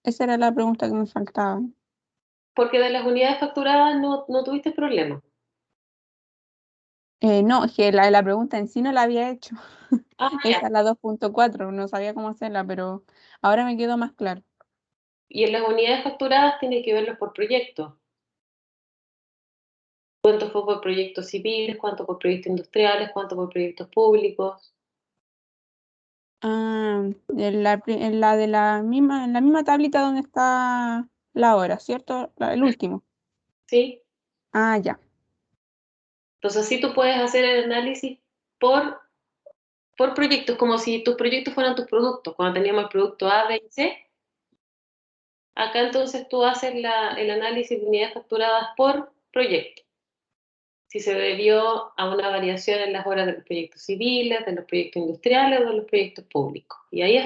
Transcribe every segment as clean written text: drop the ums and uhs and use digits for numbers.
Esa era la pregunta que me faltaba. Porque de las unidades facturadas no tuviste problema. No, es que la pregunta en sí no la había hecho. Ah, ya. Esa es la 2.4, no sabía cómo hacerla, pero ahora me quedó más claro. Y en las unidades facturadas tiene que verlos por proyecto. ¿Cuánto fue por proyectos civiles? ¿Cuánto por proyectos industriales? ¿Cuánto por proyectos públicos? Ah, en la misma tablita donde está la hora, ¿cierto? El último. ¿Sí? Ah, ya. Entonces, así tú puedes hacer el análisis por, por proyectos, como si tus proyectos fueran tus productos. Cuando teníamos el producto A, B y C, acá entonces tú haces el análisis de unidades facturadas por proyecto. Si se debió a una variación en las horas de los proyectos civiles, de los proyectos industriales o de los proyectos públicos. Y ahí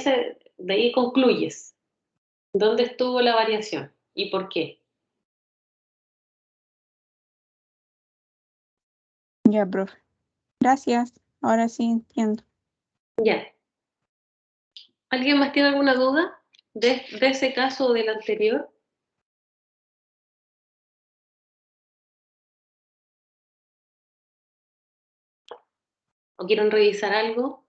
de ahí concluyes dónde estuvo la variación y por qué. Ya, profe. Gracias. Ahora sí entiendo. Ya. ¿Alguien más tiene alguna duda de ese caso o del anterior? ¿O quieren revisar algo?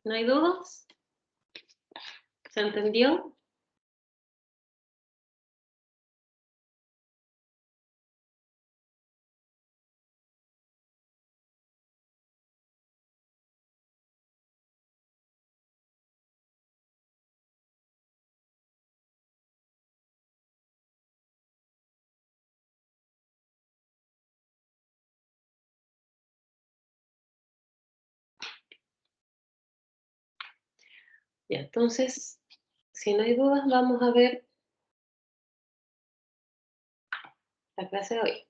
¿No hay dudas? ¿Se entendió? Ya, entonces, si no hay dudas, vamos a ver la clase de hoy.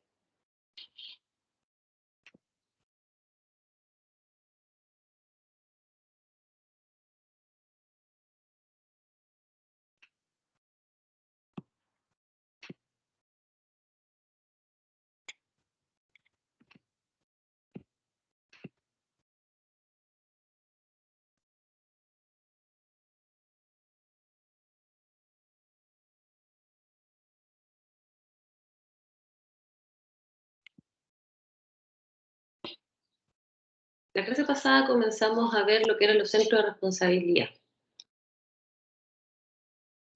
La clase pasada comenzamos a ver lo que eran los centros de responsabilidad.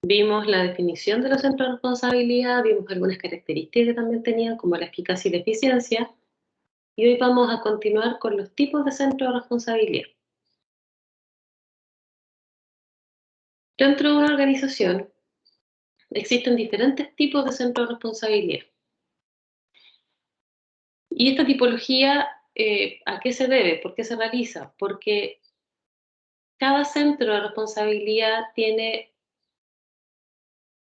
Vimos la definición de los centros de responsabilidad, vimos algunas características que también tenían, como la eficacia y la eficiencia, y hoy vamos a continuar con los tipos de centros de responsabilidad. Dentro de una organización existen diferentes tipos de centros de responsabilidad. Y esta tipología, ¿a qué se debe? ¿Por qué se realiza? Porque cada centro de responsabilidad tiene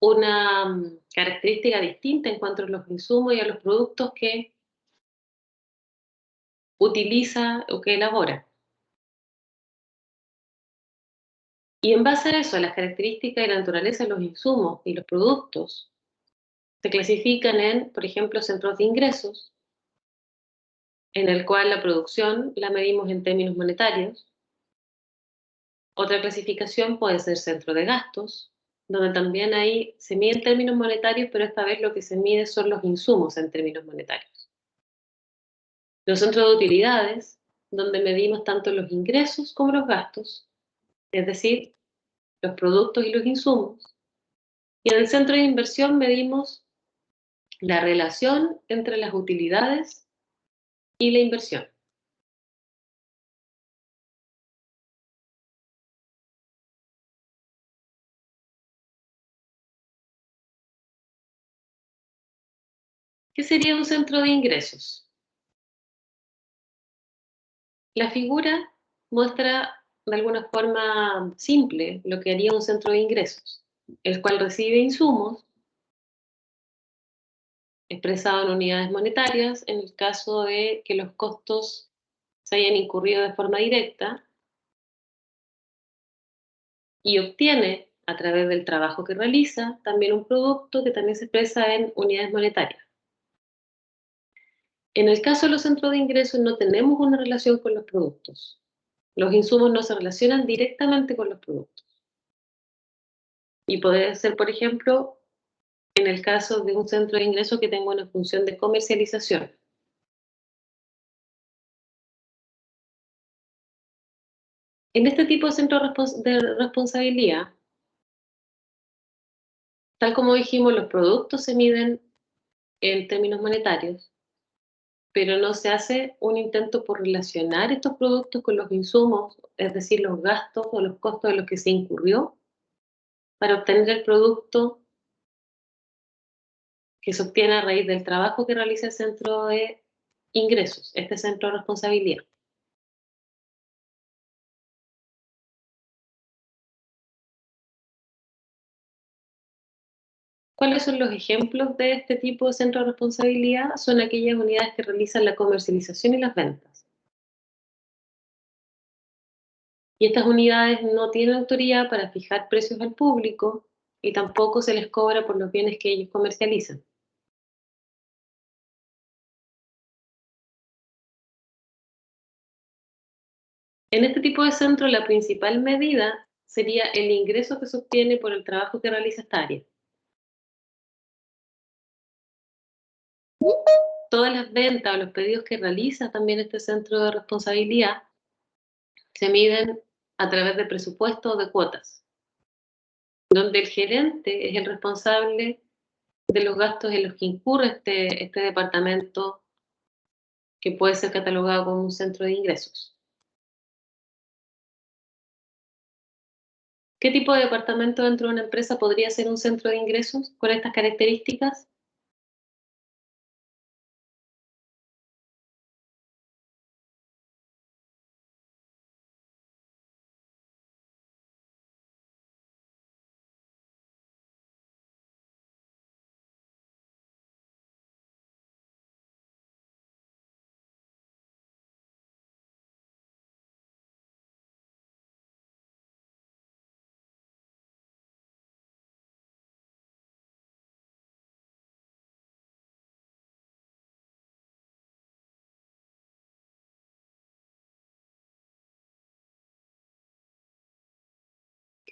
una característica distinta en cuanto a los insumos y a los productos que utiliza o que elabora. Y en base a eso, a las características y la naturaleza de los insumos y los productos, se clasifican en, por ejemplo, centros de ingresos, en el cual la producción la medimos en términos monetarios. Otra clasificación puede ser centro de gastos, donde también ahí se mide en términos monetarios, pero esta vez lo que se mide son los insumos en términos monetarios. Los centros de utilidades, donde medimos tanto los ingresos como los gastos, es decir, los productos y los insumos. Y en el centro de inversión medimos la relación entre las utilidades y la inversión. ¿Qué sería un centro de ingresos? La figura muestra de alguna forma simple lo que haría un centro de ingresos, el cual recibe insumos expresado en unidades monetarias en el caso de que los costos se hayan incurrido de forma directa, y obtiene a través del trabajo que realiza también un producto que también se expresa en unidades monetarias. En el caso de los centros de ingresos no tenemos una relación con los productos. Los insumos no se relacionan directamente con los productos. Y puede ser, por ejemplo, en el caso de un centro de ingresos que tenga una función de comercialización. En este tipo de centro de responsabilidad, tal como dijimos, los productos se miden en términos monetarios, pero no se hace un intento por relacionar estos productos con los insumos, es decir, los gastos o los costos de los que se incurrió para obtener el producto que se obtiene a raíz del trabajo que realiza el centro de ingresos, este centro de responsabilidad. ¿Cuáles son los ejemplos de este tipo de centro de responsabilidad? Son aquellas unidades que realizan la comercialización y las ventas. Y estas unidades no tienen autoridad para fijar precios al público y tampoco se les cobra por los bienes que ellos comercializan. En este tipo de centro, la principal medida sería el ingreso que se obtiene por el trabajo que realiza esta área. Todas las ventas o los pedidos que realiza también este centro de responsabilidad se miden a través de presupuestos o de cuotas, donde el gerente es el responsable de los gastos en los que incurre este departamento, que puede ser catalogado como un centro de ingresos. ¿Qué tipo de departamento dentro de una empresa podría ser un centro de ingresos con estas características?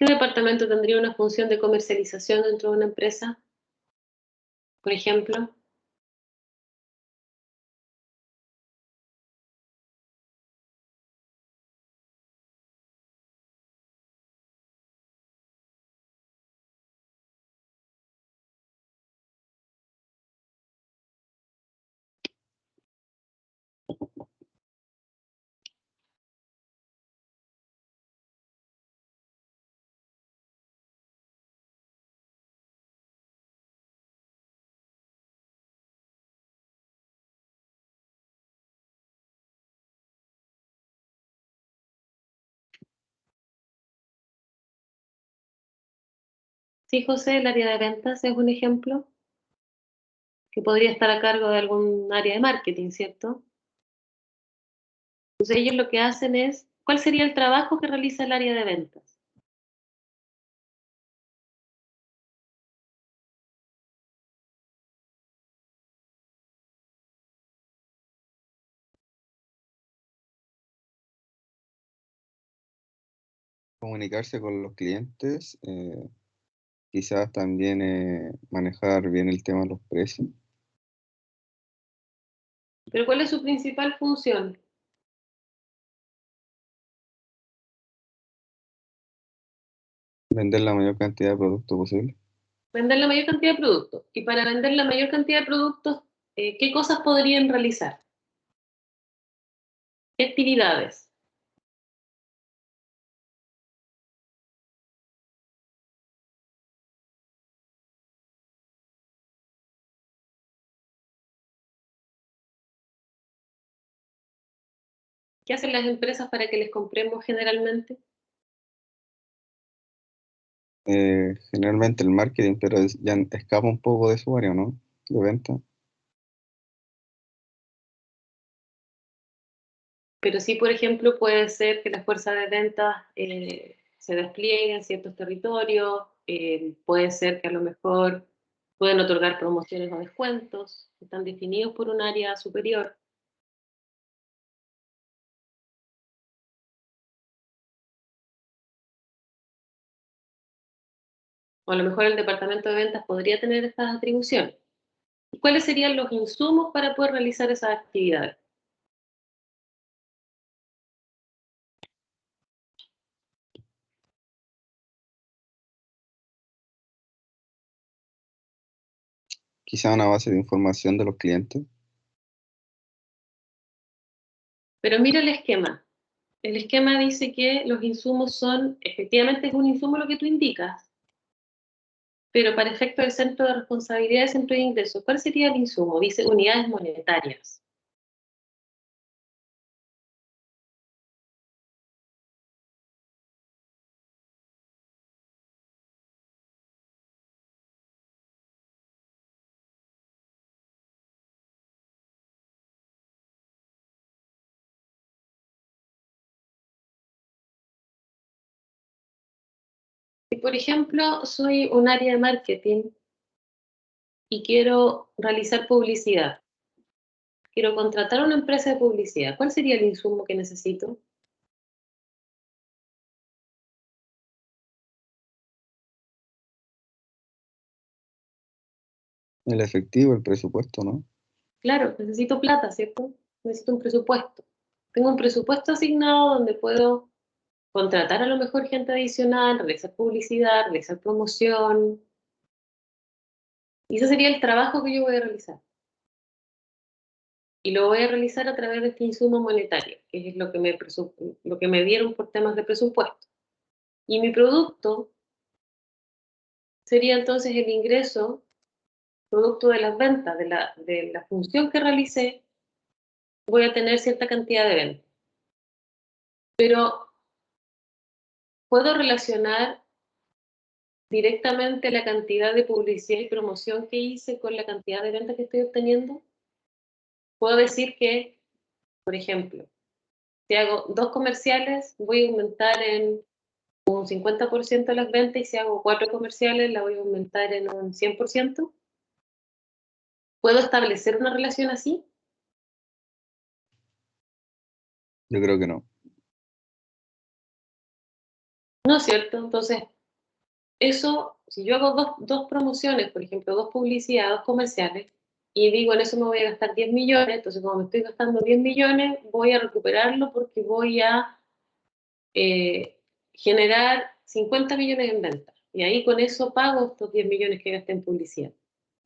¿Qué departamento tendría una función de comercialización dentro de una empresa, por ejemplo? Sí, José, el área de ventas es un ejemplo que podría estar a cargo de algún área de marketing, ¿cierto? Entonces ellos lo que hacen es, ¿cuál sería el trabajo que realiza el área de ventas? Comunicarse con los clientes, quizás también manejar bien el tema de los precios, Pero ¿cuál es su principal función? vender la mayor cantidad de productos posible. Vender la mayor cantidad de productos. Y para vender la mayor cantidad de productos, ¿qué cosas podrían realizar? ¿Qué actividades? ¿Qué hacen las empresas para que les compremos generalmente? Generalmente el marketing, pero ya escapa un poco de su área, ¿no? De venta. Pero sí, por ejemplo, puede ser que la fuerza de ventas se despliegue en ciertos territorios, puede ser que a lo mejor pueden otorgar promociones o descuentos que están definidos por un área superior. O a lo mejor el departamento de ventas podría tener estas atribuciones. ¿Y cuáles serían los insumos para poder realizar esas actividades? Quizá una base de información de los clientes. Pero mira el esquema. El esquema dice que los insumos son, efectivamente es un insumo lo que tú indicas, pero para efecto del centro de responsabilidad del centro de ingresos, ¿cuál sería el insumo? Dice unidades monetarias. Si, por ejemplo, soy un área de marketing y quiero realizar publicidad, quiero contratar una empresa de publicidad, ¿cuál sería el insumo que necesito? El efectivo, el presupuesto, ¿no? Claro, necesito plata, ¿cierto? Necesito un presupuesto. Tengo un presupuesto asignado donde puedo contratar a lo mejor gente adicional, realizar publicidad, realizar promoción. Y ese sería el trabajo que yo voy a realizar. Y lo voy a realizar a través de este insumo monetario, que es lo que me dieron por temas de presupuesto. Y mi producto sería entonces el ingreso, producto de las ventas, de la función que realicé, voy a tener cierta cantidad de ventas. Pero puedo relacionar directamente la cantidad de publicidad y promoción que hice con la cantidad de ventas que estoy obteniendo. Puedo decir que, por ejemplo, si hago 2 comerciales, voy a aumentar en un 50% las ventas, y si hago 4 comerciales, la voy a aumentar en un 100%. ¿Puedo establecer una relación así? Yo creo que no. ¿No es cierto? Entonces, eso, si yo hago dos promociones, por ejemplo, 2 publicidades, 2 comerciales, y digo, en eso me voy a gastar 10 millones, entonces como me estoy gastando 10 millones, voy a recuperarlo porque voy a eh, generar 50 millones en ventas. Y ahí con eso pago estos 10 millones que gasté en publicidad.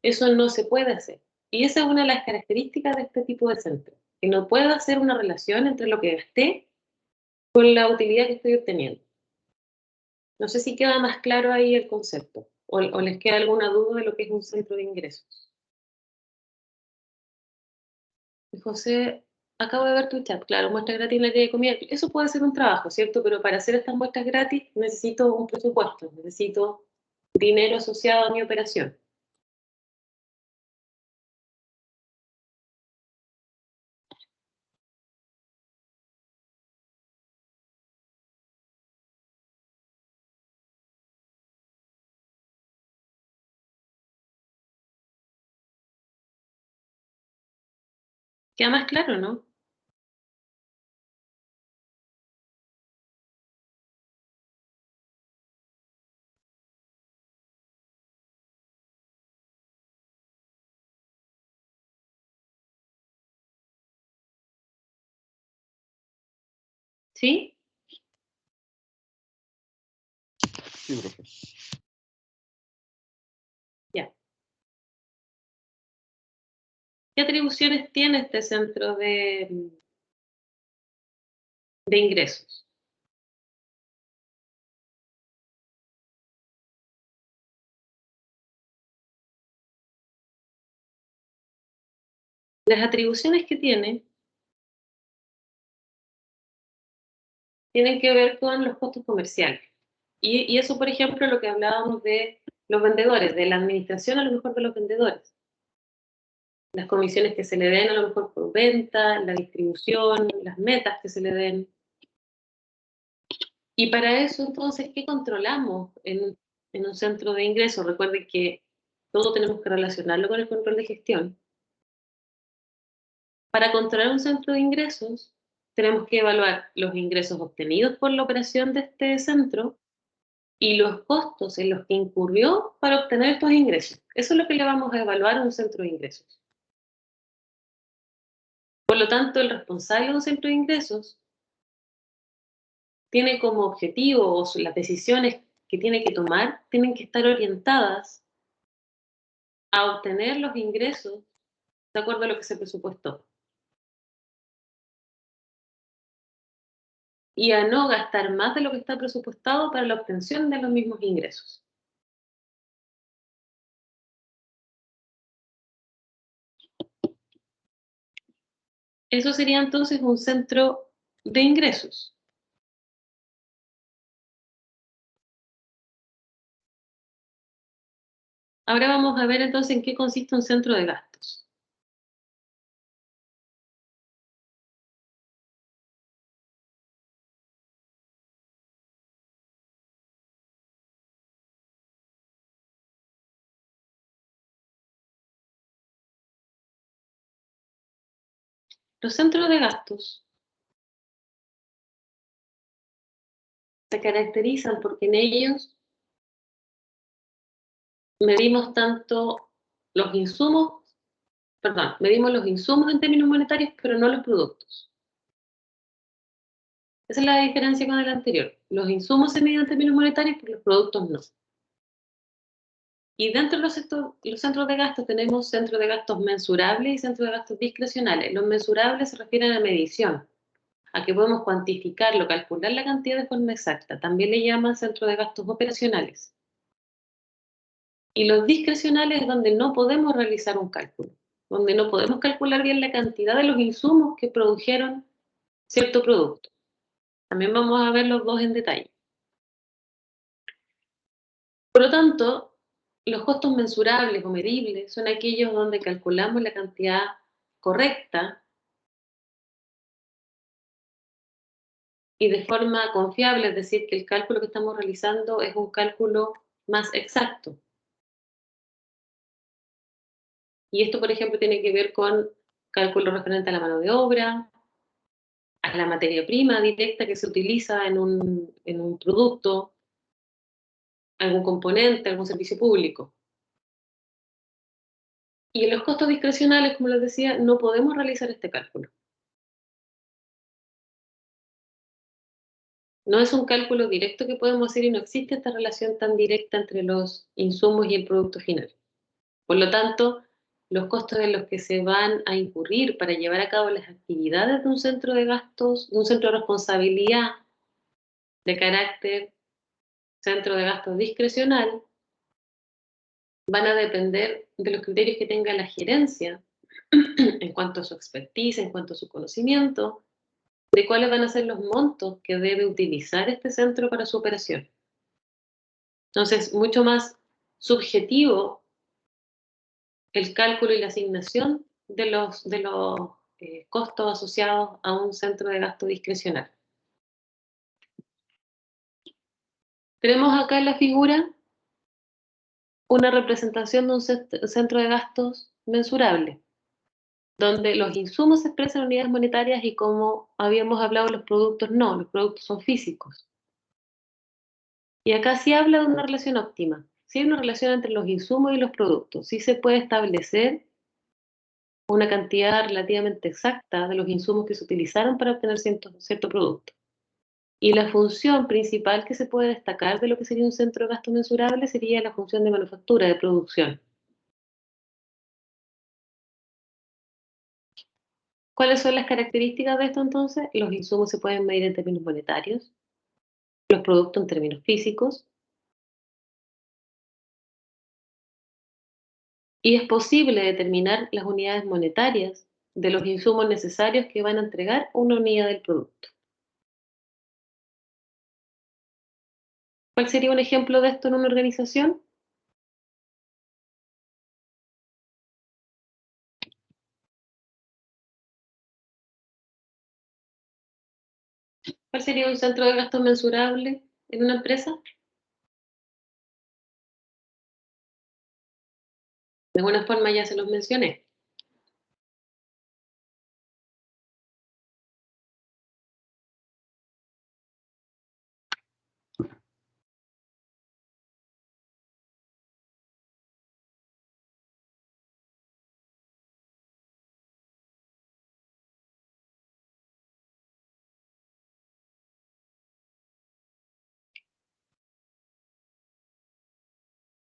Eso no se puede hacer. Y esa es una de las características de este tipo de centro, que no puedo hacer una relación entre lo que gasté con la utilidad que estoy obteniendo. No sé si queda más claro ahí el concepto, o les queda alguna duda de lo que es un centro de ingresos. José, acabo de ver tu chat, claro, muestras gratis en la área de comida. Eso puede ser un trabajo, ¿cierto? Pero para hacer estas muestras gratis necesito un presupuesto, necesito dinero asociado a mi operación. ¿Queda más claro, no? ¿Sí? Sí, profe. Ya. ¿Qué atribuciones tiene este centro de ingresos? Las atribuciones que tiene tienen que ver con los costos comerciales. Y eso, por ejemplo, lo que hablábamos de los vendedores, de la administración a lo mejor de los vendedores. las comisiones que se le den a lo mejor por venta, la distribución, las metas que se le den. Y para eso, entonces, ¿qué controlamos en un centro de ingresos? Recuerden que todo tenemos que relacionarlo con el control de gestión. Para controlar un centro de ingresos, tenemos que evaluar los ingresos obtenidos por la operación de este centro y los costos en los que incurrió para obtener estos ingresos. Eso es lo que le vamos a evaluar a un centro de ingresos. Por lo tanto, el responsable de un centro de ingresos tiene como objetivo, o las decisiones que tiene que tomar, tienen que estar orientadas a obtener los ingresos de acuerdo a lo que se presupuestó. Y a no gastar más de lo que está presupuestado para la obtención de los mismos ingresos. Eso sería entonces un centro de ingresos. Ahora vamos a ver entonces en qué consiste un centro de gastos. Los centros de gastos se caracterizan porque en ellos medimos tanto los insumos, medimos los insumos en términos monetarios, pero no los productos. Esa es la diferencia con el anterior. Los insumos se miden en términos monetarios, pero los productos no. Y dentro de los centros de gastos tenemos centros de gastos mensurables y centros de gastos discrecionales. Los mensurables se refieren a medición, a que podemos cuantificarlo, calcular la cantidad de forma exacta. También le llaman centro de gastos operacionales. Y los discrecionales es donde no podemos realizar un cálculo, donde no podemos calcular bien la cantidad de los insumos que produjeron cierto producto. También vamos a ver los dos en detalle. Por lo tanto, los costos mensurables o medibles son aquellos donde calculamos la cantidad correcta y de forma confiable, es decir, que el cálculo que estamos realizando es un cálculo más exacto. Y esto, por ejemplo, tiene que ver con cálculo referente a la mano de obra, a la materia prima directa que se utiliza en un producto, algún componente, algún servicio público. Y en los costos discrecionales, como les decía, no podemos realizar este cálculo. No es un cálculo directo que podemos hacer y no existe esta relación tan directa entre los insumos y el producto final. Por lo tanto, los costos en los que se van a incurrir para llevar a cabo las actividades de un centro de gastos, de un centro de responsabilidad de carácter centro de gastos discrecional, van a depender de los criterios que tenga la gerencia en cuanto a su expertise, en cuanto a su conocimiento, de cuáles van a ser los montos que debe utilizar este centro para su operación. Entonces, mucho más subjetivo el cálculo y la asignación de los costos asociados a un centro de gasto discrecional. Tenemos acá en la figura una representación de un centro de gastos mensurable, donde los insumos se expresan en unidades monetarias y, como habíamos hablado, los productos no, los productos son físicos. Y acá sí habla de una relación óptima, sí hay una relación entre los insumos y los productos, sí se puede establecer una cantidad relativamente exacta de los insumos que se utilizaron para obtener cierto producto. Y la función principal que se puede destacar de lo que sería un centro de gasto mensurable sería la función de manufactura, de producción. ¿Cuáles son las características de esto entonces? Los insumos se pueden medir en términos monetarios, los productos en términos físicos, y es posible determinar las unidades monetarias de los insumos necesarios que van a entregar una unidad del producto. ¿Cuál sería un ejemplo de esto en una organización? ¿Cuál sería un centro de gasto mensurable en una empresa? De alguna forma ya se los mencioné.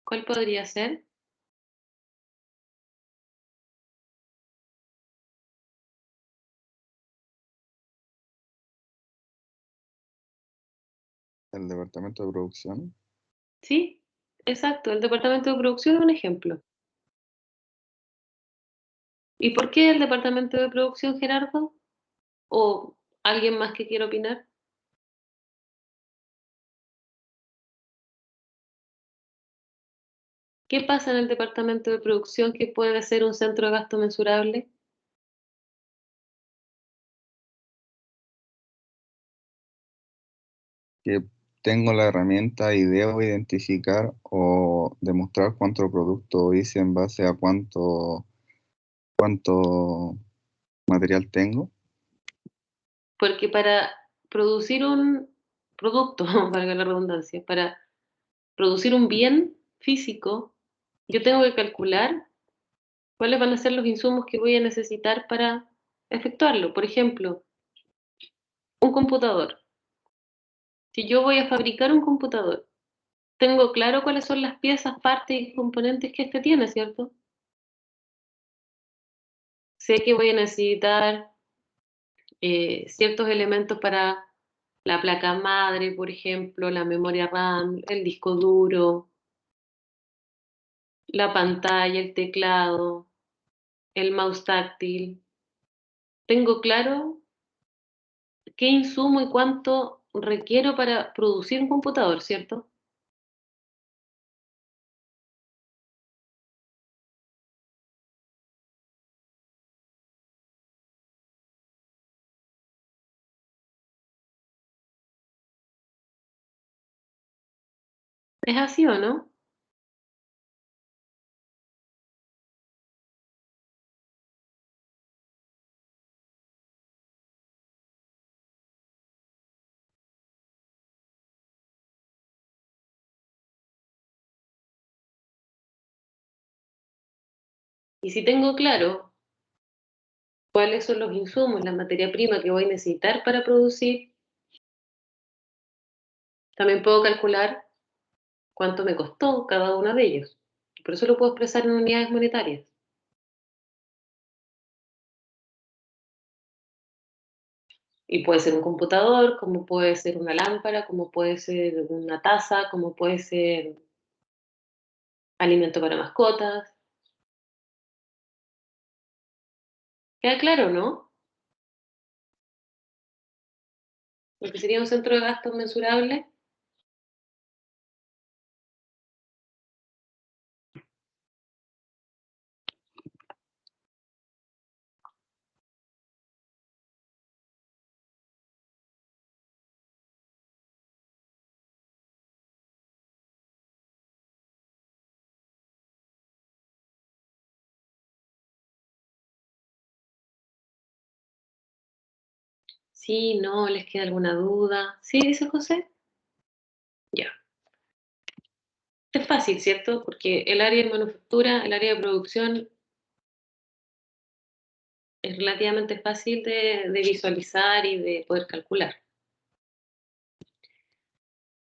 ¿Cuál podría ser? El departamento de producción. Sí, exacto, el departamento de producción es un ejemplo. ¿Y por qué el departamento de producción, Gerardo? ¿O alguien más que quiera opinar? ¿Qué pasa en el departamento de producción que puede ser un centro de gasto mensurable? Que tengo la herramienta y debo identificar o demostrar cuánto producto hice en base a cuánto material tengo. Porque para producir un producto, valga la redundancia, para producir un bien físico, yo tengo que calcular cuáles van a ser los insumos que voy a necesitar para efectuarlo. Por ejemplo, un computador. Si yo voy a fabricar un computador, tengo claro cuáles son las piezas, partes y componentes que este tiene, ¿cierto? Sé que voy a necesitar ciertos elementos para la placa madre, por ejemplo, la memoria RAM, el disco duro, la pantalla, el teclado, el mouse táctil. Tengo claro qué insumo y cuánto requiero para producir un computador, ¿cierto? ¿Es así o no? Y si tengo claro cuáles son los insumos, la materia prima que voy a necesitar para producir, también puedo calcular cuánto me costó cada uno de ellos. Por eso lo puedo expresar en unidades monetarias. Y puede ser un computador, como puede ser una lámpara, como puede ser una taza, como puede ser alimento para mascotas. ¿Queda claro, no? Lo que sería un centro de gastos mensurable. Sí, no, ¿les queda alguna duda? ¿Sí, dice José? Ya. Es fácil, ¿cierto? Porque el área de manufactura, el área de producción es relativamente fácil de visualizar y de poder calcular.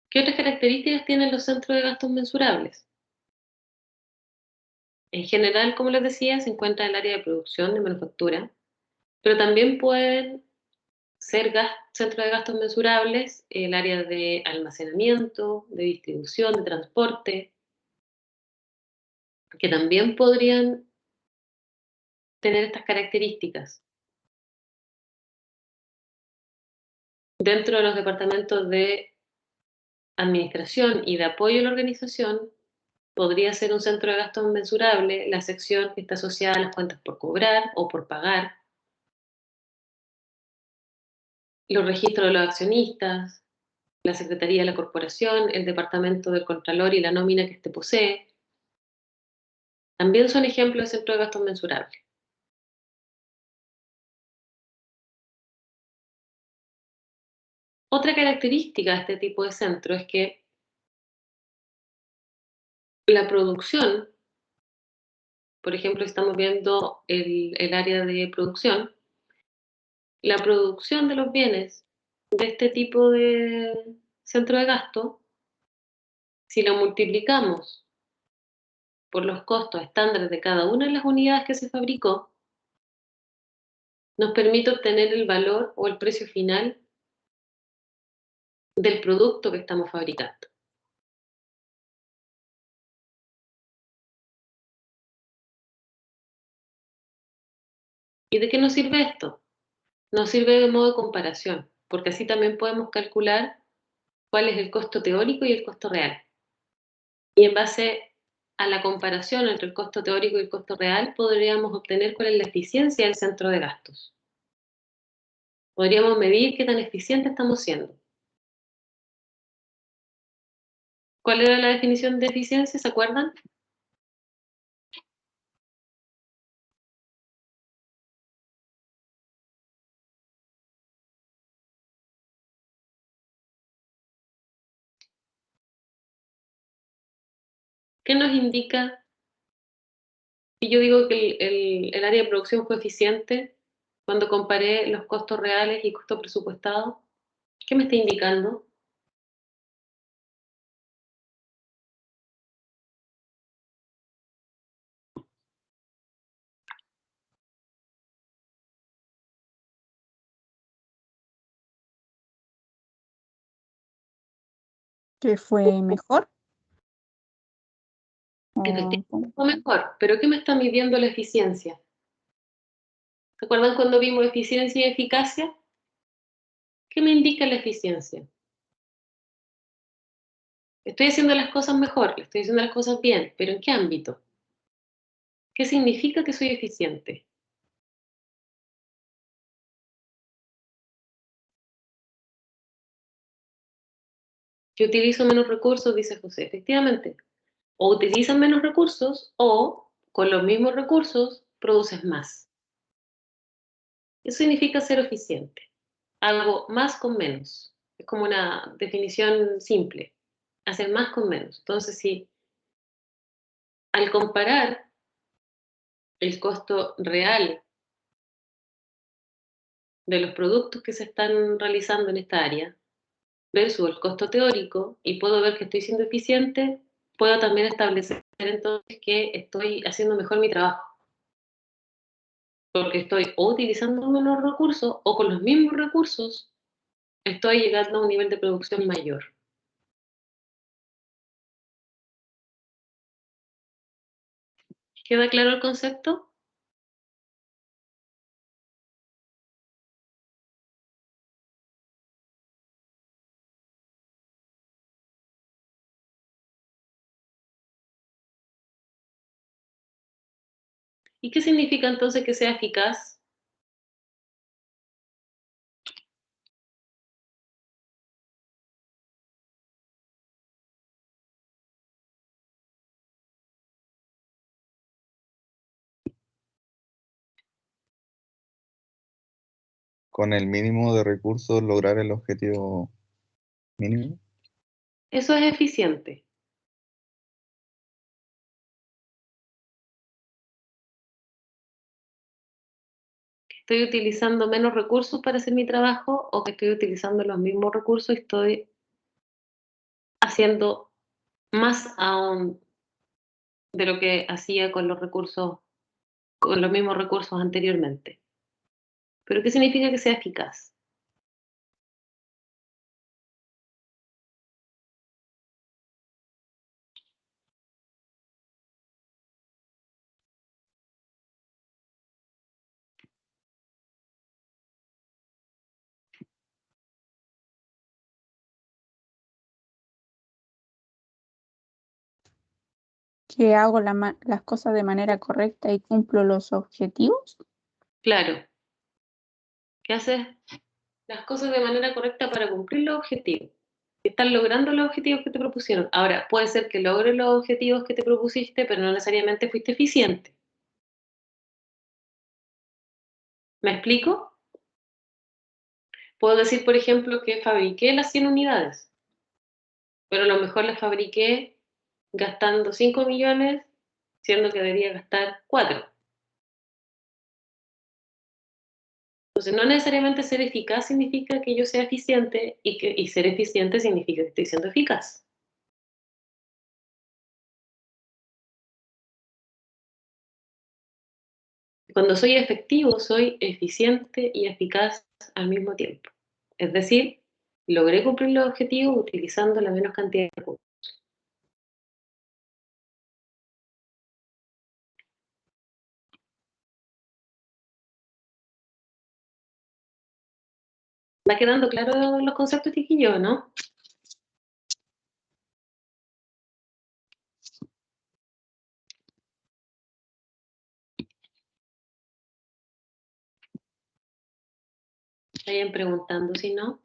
¿Qué otras características tienen los centros de gastos mensurables? En general, como les decía, se encuentra el área de producción, de manufactura, pero también pueden ser centros de gastos mensurables el área de almacenamiento, de distribución, de transporte, que también podrían tener estas características. Dentro de los departamentos de administración y de apoyo a la organización, podría ser un centro de gastos mensurable la sección que está asociada a las cuentas por cobrar o por pagar. los registros de los accionistas, la Secretaría de la Corporación, el Departamento del Contralor y la nómina que éste posee. También son ejemplos de centro de gastos mensurables. Otra característica de este tipo de centro es que la producción, por ejemplo, estamos viendo el área de producción, la producción de los bienes de este tipo de centro de gasto, si lo multiplicamos por los costos estándares de cada una de las unidades que se fabricó, nos permite obtener el valor o el precio final del producto que estamos fabricando. ¿Y de qué nos sirve esto? Nos sirve de modo de comparación, porque así también podemos calcular cuál es el costo teórico y el costo real. Y en base a la comparación entre el costo teórico y el costo real, podríamos obtener cuál es la eficiencia del centro de gastos. Podríamos medir qué tan eficiente estamos siendo. ¿Cuál era la definición de eficiencia? ¿Se acuerdan? ¿Qué nos indica? Y yo digo que el área de producción fue eficiente cuando comparé los costos reales y costos presupuestados. ¿Qué me está indicando? ¿Que fue mejor? Efectivamente, fue mejor, pero ¿qué me está midiendo la eficiencia? ¿Se acuerdan cuando vimos eficiencia y eficacia? ¿Qué me indica la eficiencia? Estoy haciendo las cosas mejor, estoy haciendo las cosas bien, pero ¿en qué ámbito? ¿Qué significa que soy eficiente? Que utilizo menos recursos, dice José. Efectivamente, o utilizas menos recursos o con los mismos recursos produces más. Eso significa ser eficiente. Algo más con menos. Es como una definición simple. Hacer más con menos. Entonces, si al comparar el costo real de los productos que se están realizando en esta área versus el costo teórico y puedo ver que estoy siendo eficiente, puedo también establecer entonces que estoy haciendo mejor mi trabajo. Porque estoy o utilizando menos recursos o con los mismos recursos estoy llegando a un nivel de producción mayor. ¿Queda claro el concepto? ¿Y qué significa entonces que sea eficaz? Con el mínimo de recursos lograr el objetivo mínimo. Eso es eficiente. ¿Estoy utilizando menos recursos para hacer mi trabajo o que estoy utilizando los mismos recursos y estoy haciendo más aún de lo que hacía con los recursos, con los mismos recursos anteriormente? ¿Pero qué significa que sea eficaz? ¿Que hago las cosas de manera correcta y cumplo los objetivos? Claro. ¿Qué haces las cosas de manera correcta para cumplir los objetivos. Están logrando los objetivos que te propusieron. Ahora, puede ser que logres los objetivos que te propusiste, pero no necesariamente fuiste eficiente. ¿Me explico? Puedo decir, por ejemplo, que fabriqué las 100 unidades, pero a lo mejor las fabriqué gastando 5 millones, siendo que debería gastar 4. Entonces, no necesariamente ser eficaz significa que yo sea eficiente y ser eficiente significa que estoy siendo eficaz. Cuando soy efectivo, soy eficiente y eficaz al mismo tiempo. Es decir, logré cumplir los objetivos utilizando la menos cantidad de recursos. ¿Va quedando claro los conceptos, chiquillos, no? Vayan preguntando si no.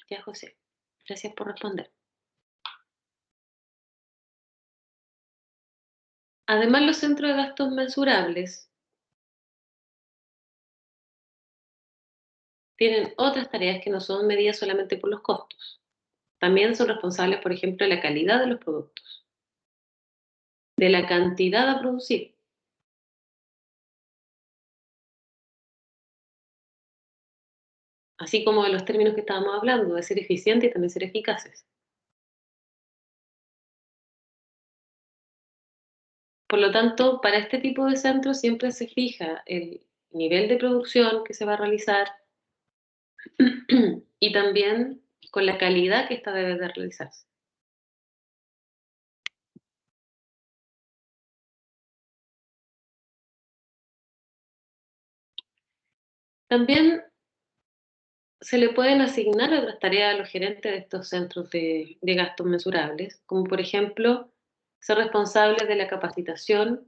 Ya, José. Gracias por responder. Además, los centros de gastos mensurables tienen otras tareas que no son medidas solamente por los costos. También son responsables, por ejemplo, de la calidad de los productos, de la cantidad a producir, así como de los términos que estábamos hablando, de ser eficientes y también ser eficaces. Por lo tanto, para este tipo de centros siempre se fija el nivel de producción que se va a realizar y también con la calidad que ésta debe de realizarse. También se le pueden asignar otras tareas a los gerentes de estos centros de gastos mensurables, como por ejemplo ser responsables de la capacitación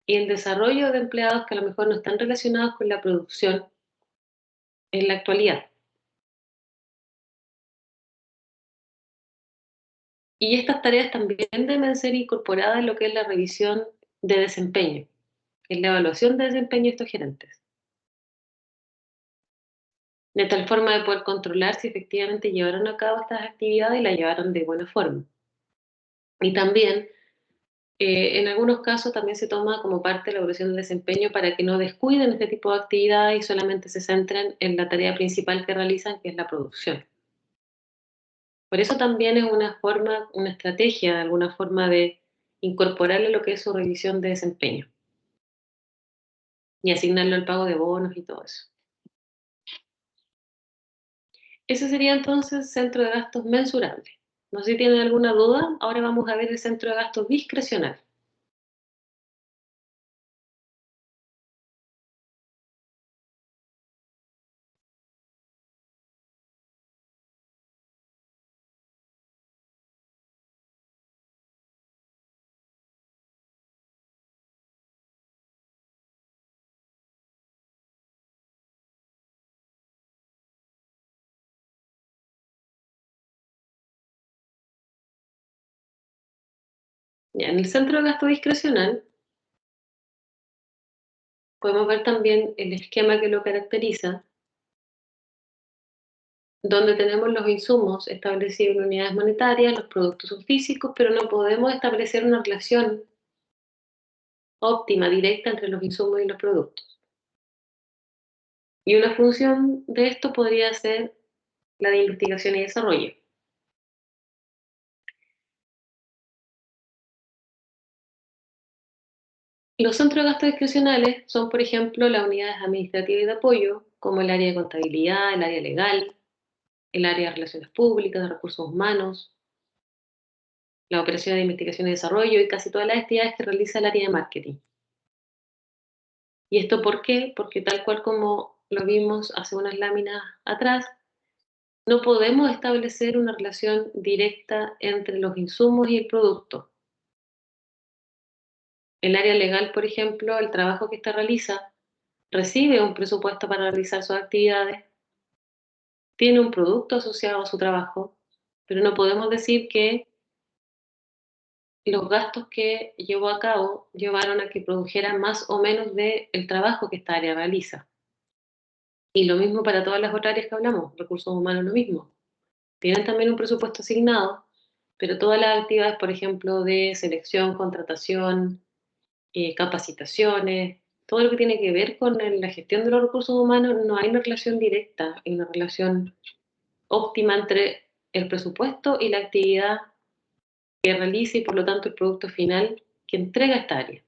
y el desarrollo de empleados que a lo mejor no están relacionados con la producción en la actualidad. Y estas tareas también deben ser incorporadas en lo que es la revisión de desempeño, en la evaluación de desempeño de estos gerentes, de tal forma de poder controlar si efectivamente llevaron a cabo estas actividades y las llevaron de buena forma. Y también, en algunos casos, también se toma como parte de la evaluación del desempeño para que no descuiden este tipo de actividades y solamente se centren en la tarea principal que realizan, que es la producción. Por eso también es una forma, una estrategia, alguna forma de incorporarle lo que es su revisión de desempeño y asignarlo al pago de bonos y todo eso. Ese sería entonces centro de gastos mensurable. No sé si tienen alguna duda. Ahora vamos a ver el centro de gastos discrecional. Ya, en el centro de gasto discrecional podemos ver también el esquema que lo caracteriza, donde tenemos los insumos establecidos en unidades monetarias, los productos son físicos, pero no podemos establecer una relación óptima, directa entre los insumos y los productos. Y una función de esto podría ser la de investigación y desarrollo. Los centros de gastos discrecionales son, por ejemplo, las unidades administrativas y de apoyo, como el área de contabilidad, el área legal, el área de relaciones públicas, de recursos humanos, la operación de investigación y desarrollo y casi todas las actividades que realiza el área de marketing. ¿Y esto por qué? Porque tal cual como lo vimos hace unas láminas atrás, no podemos establecer una relación directa entre los insumos y el producto. El área legal, por ejemplo, el trabajo que ésta realiza, recibe un presupuesto para realizar sus actividades, tiene un producto asociado a su trabajo, pero no podemos decir que los gastos que llevó a cabo llevaron a que produjera más o menos del trabajo que esta área realiza. Y lo mismo para todas las otras áreas que hablamos, recursos humanos lo mismo. Tienen también un presupuesto asignado, pero todas las actividades, por ejemplo, de selección, contratación, capacitaciones, todo lo que tiene que ver con la gestión de los recursos humanos, no hay una relación directa, hay una relación óptima entre el presupuesto y la actividad que realiza y por lo tanto el producto final que entrega esta área.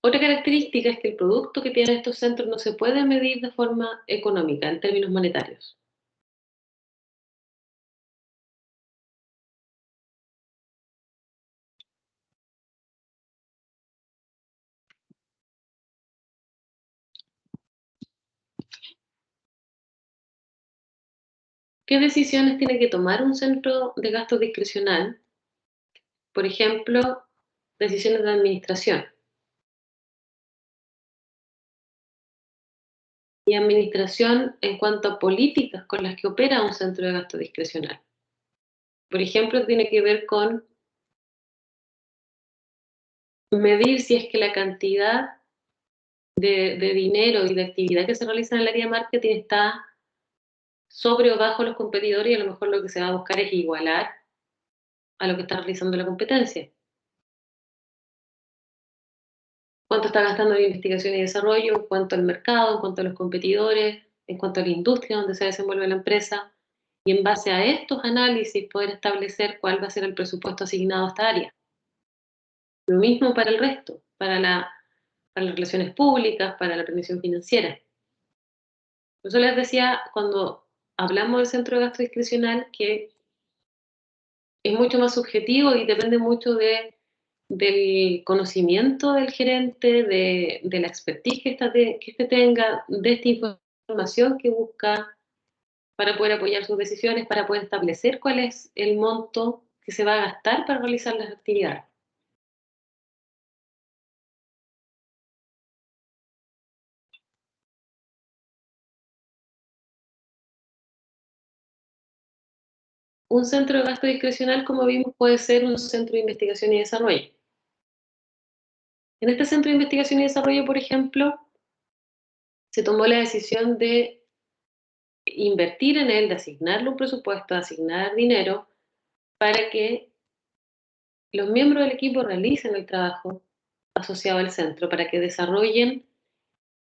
Otra característica es que el producto que tienen estos centros no se puede medir de forma económica, en términos monetarios. ¿Qué decisiones tiene que tomar un centro de gasto discrecional? Por ejemplo, decisiones de administración. Y administración en cuanto a políticas con las que opera un centro de gasto discrecional. Por ejemplo, tiene que ver con medir si es que la cantidad de dinero y de actividad que se realiza en el área de marketing está sobre o bajo los competidores y a lo mejor lo que se va a buscar es igualar a lo que está realizando la competencia. ¿Cuánto está gastando en investigación y desarrollo en cuanto al mercado, en cuanto a los competidores, en cuanto a la industria donde se desenvuelve la empresa? Y en base a estos análisis poder establecer cuál va a ser el presupuesto asignado a esta área. Lo mismo para el resto, para las relaciones públicas, para la planeación financiera. Por eso les decía cuando hablamos del centro de gasto discrecional que es mucho más subjetivo y depende mucho del conocimiento del gerente, de la expertise que este tenga, de esta información que busca para poder apoyar sus decisiones, para poder establecer cuál es el monto que se va a gastar para realizar las actividades. Un centro de gasto discrecional, como vimos, puede ser un centro de investigación y desarrollo. En este centro de investigación y desarrollo, por ejemplo, se tomó la decisión de invertir en él, de asignarle un presupuesto, de asignar dinero para que los miembros del equipo realicen el trabajo asociado al centro, para que desarrollen,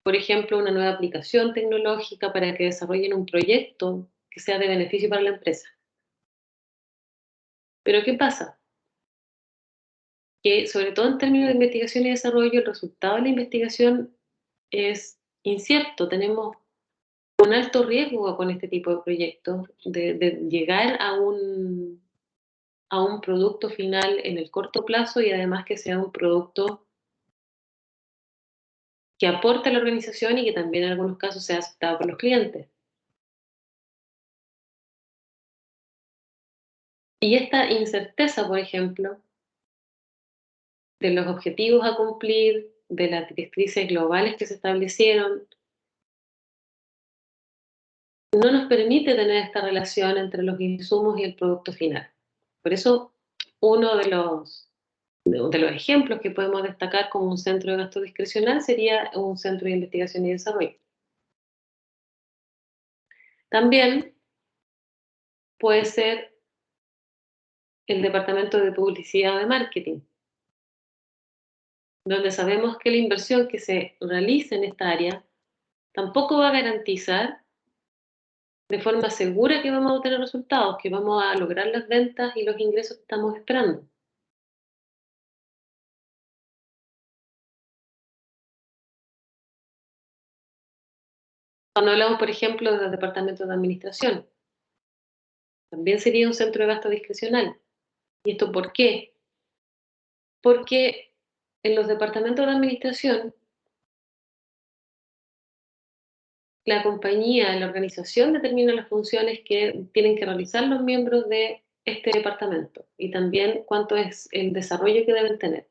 por ejemplo, una nueva aplicación tecnológica, para que desarrollen un proyecto que sea de beneficio para la empresa. Pero ¿qué pasa? Que sobre todo en términos de investigación y desarrollo, el resultado de la investigación es incierto. Tenemos un alto riesgo con este tipo de proyectos de llegar a un producto final en el corto plazo y además que sea un producto que aporte a la organización y que también en algunos casos sea aceptado por los clientes. Y esta incerteza, por ejemplo, de los objetivos a cumplir, de las directrices globales que se establecieron, no nos permite tener esta relación entre los insumos y el producto final. Por eso, uno de los ejemplos que podemos destacar como un centro de gasto discrecional sería un centro de investigación y desarrollo. También puede ser el departamento de publicidad o de marketing, donde sabemos que la inversión que se realice en esta área tampoco va a garantizar de forma segura que vamos a obtener resultados, que vamos a lograr las ventas y los ingresos que estamos esperando. Cuando hablamos, por ejemplo, de los departamentos de administración, también sería un centro de gasto discrecional. ¿Y esto por qué? Porque en los departamentos de administración la compañía, la organización determina las funciones que tienen que realizar los miembros de este departamento y también cuánto es el desarrollo que deben tener.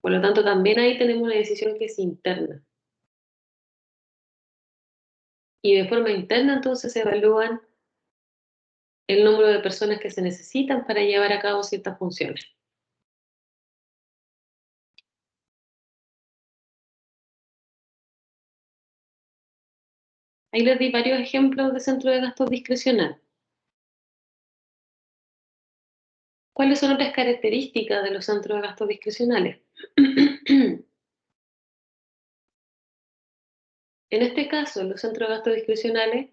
Por lo tanto, también ahí tenemos una decisión que es interna. Y de forma interna entonces se evalúan el número de personas que se necesitan para llevar a cabo ciertas funciones. Ahí les di varios ejemplos de centro de gastos discrecional. ¿Cuáles son otras características de los centros de gastos discrecionales? En este caso, en los centros de gastos discrecionales,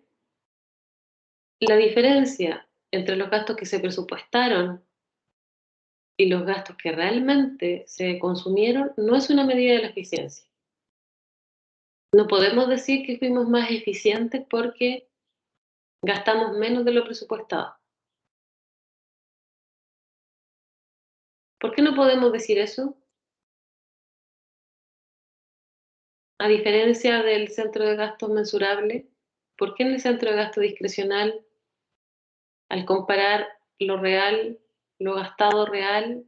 la diferencia entre los gastos que se presupuestaron y los gastos que realmente se consumieron no es una medida de la eficiencia. No podemos decir que fuimos más eficientes porque gastamos menos de lo presupuestado. ¿Por qué no podemos decir eso? A diferencia del centro de gastos mensurable, ¿por qué en el centro de gasto discrecional, al comparar lo real, lo gastado real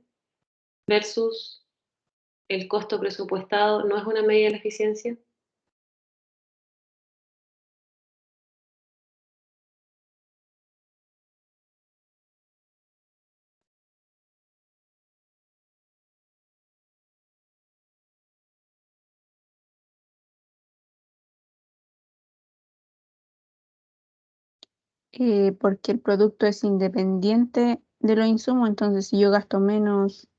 versus el costo presupuestado, no es una medida de la eficiencia? Porque el producto es independiente de los insumos, entonces si yo gasto menos,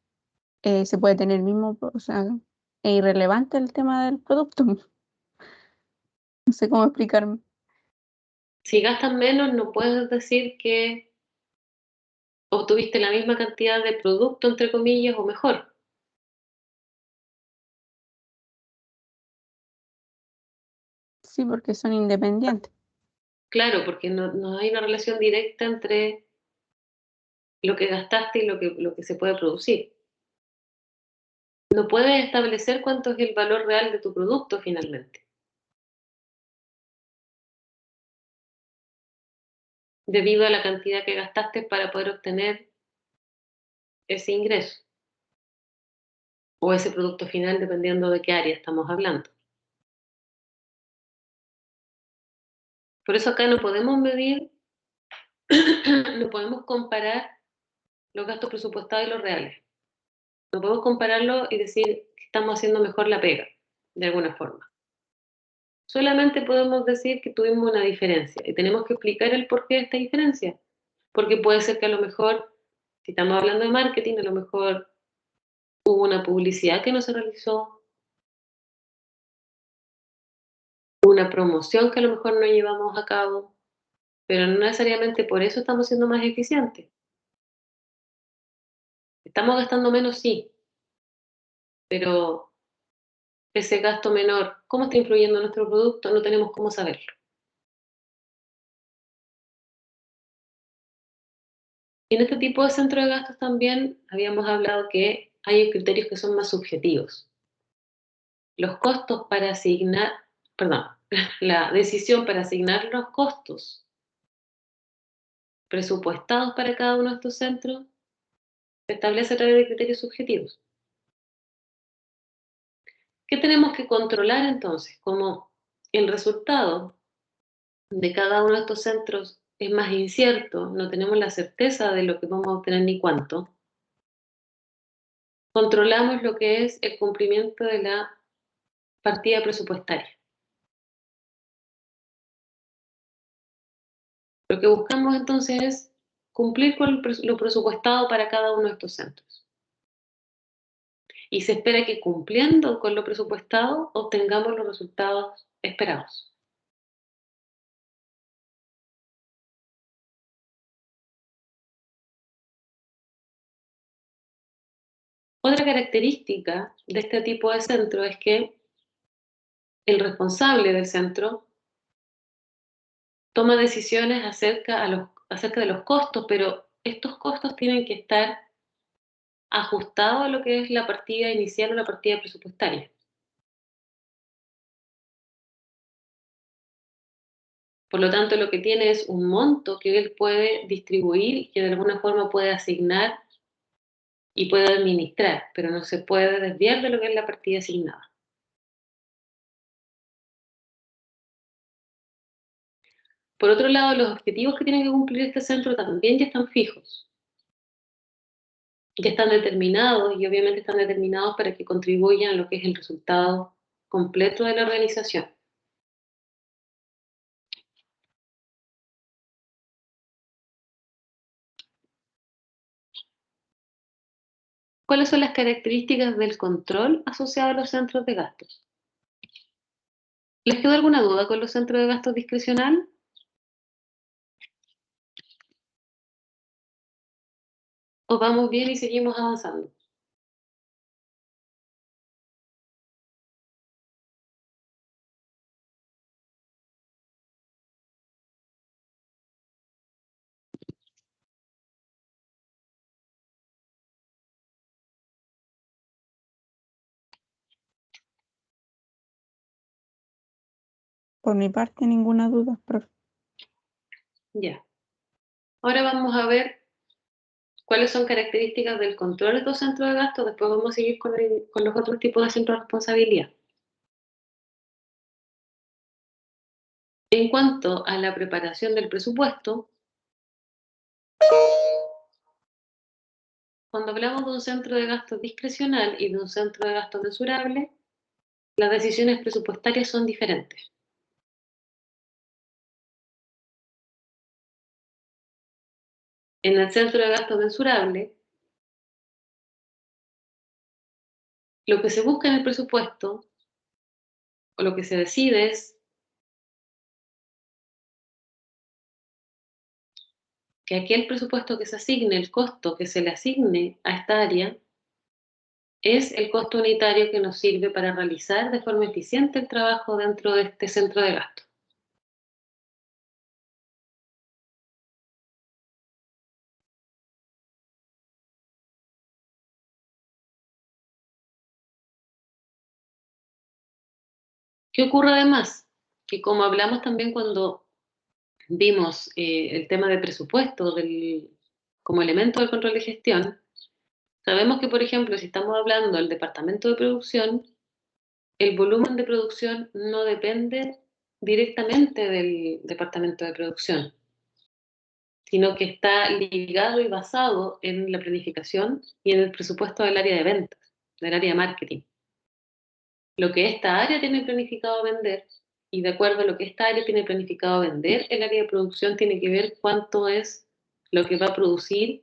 se puede tener el mismo, o sea, es irrelevante el tema del producto. No sé cómo explicarme. Si gastas menos, no puedes decir que obtuviste la misma cantidad de producto, entre comillas, o mejor. Sí, porque son independientes. Claro, porque no hay una relación directa entre lo que gastaste y lo que se puede producir. No puedes establecer cuánto es el valor real de tu producto finalmente, debido a la cantidad que gastaste para poder obtener ese ingreso o ese producto final, dependiendo de qué área estamos hablando. Por eso acá no podemos medir, no podemos comparar los gastos presupuestados y los reales. No podemos compararlo y decir que estamos haciendo mejor la pega, de alguna forma. Solamente podemos decir que tuvimos una diferencia y tenemos que explicar el porqué de esta diferencia. Porque puede ser que a lo mejor, si estamos hablando de marketing, a lo mejor hubo una publicidad que no se realizó, una promoción que a lo mejor no llevamos a cabo, pero no necesariamente por eso estamos siendo más eficientes. Estamos gastando menos, sí, pero ese gasto menor, ¿cómo está influyendo en nuestro producto? No tenemos cómo saberlo. Y en este tipo de centro de gastos también habíamos hablado que hay criterios que son más subjetivos. Los costos para asignar, perdón, la decisión para asignar los costos presupuestados para cada uno de estos centros se establece a través de criterios subjetivos. ¿Qué tenemos que controlar entonces? Como el resultado de cada uno de estos centros es más incierto, no tenemos la certeza de lo que vamos a obtener ni cuánto, controlamos lo que es el cumplimiento de la partida presupuestaria. Lo que buscamos entonces es cumplir con lo presupuestado para cada uno de estos centros. Y se espera que cumpliendo con lo presupuestado obtengamos los resultados esperados. Otra característica de este tipo de centro es que el responsable del centro toma decisiones acerca de los costos, pero estos costos tienen que estar ajustados a lo que es la partida inicial o la partida presupuestaria. Por lo tanto, lo que tiene es un monto que él puede distribuir y que de alguna forma puede asignar y puede administrar, pero no se puede desviar de lo que es la partida asignada. Por otro lado, los objetivos que tiene que cumplir este centro también ya están fijos, ya están determinados y obviamente están determinados para que contribuyan a lo que es el resultado completo de la organización. ¿Cuáles son las características del control asociado a los centros de gastos? ¿Les quedó alguna duda con los centros de gastos discrecional? ¿O vamos bien y seguimos avanzando? Por mi parte, ninguna duda, profe. Ya. Ahora vamos a ver cuáles son características del control de estos centros de gastos. Después vamos a seguir con los otros tipos de centros de responsabilidad. En cuanto a la preparación del presupuesto, cuando hablamos de un centro de gastos discrecional y de un centro de gastos mensurable, las decisiones presupuestarias son diferentes. En el centro de gastos mensurable, lo que se busca en el presupuesto o lo que se decide es que aquel presupuesto que se asigne, el costo que se le asigne a esta área, es el costo unitario que nos sirve para realizar de forma eficiente el trabajo dentro de este centro de gasto. ¿Qué ocurre además? Que como hablamos también cuando vimos el tema de presupuesto como elemento del control de gestión, sabemos que, por ejemplo, si estamos hablando del departamento de producción, el volumen de producción no depende directamente del departamento de producción, sino que está ligado y basado en la planificación y en el presupuesto del área de ventas, del área de marketing. Lo que esta área tiene planificado vender, y de acuerdo a lo que esta área tiene planificado vender, el área de producción tiene que ver cuánto es lo que va a producir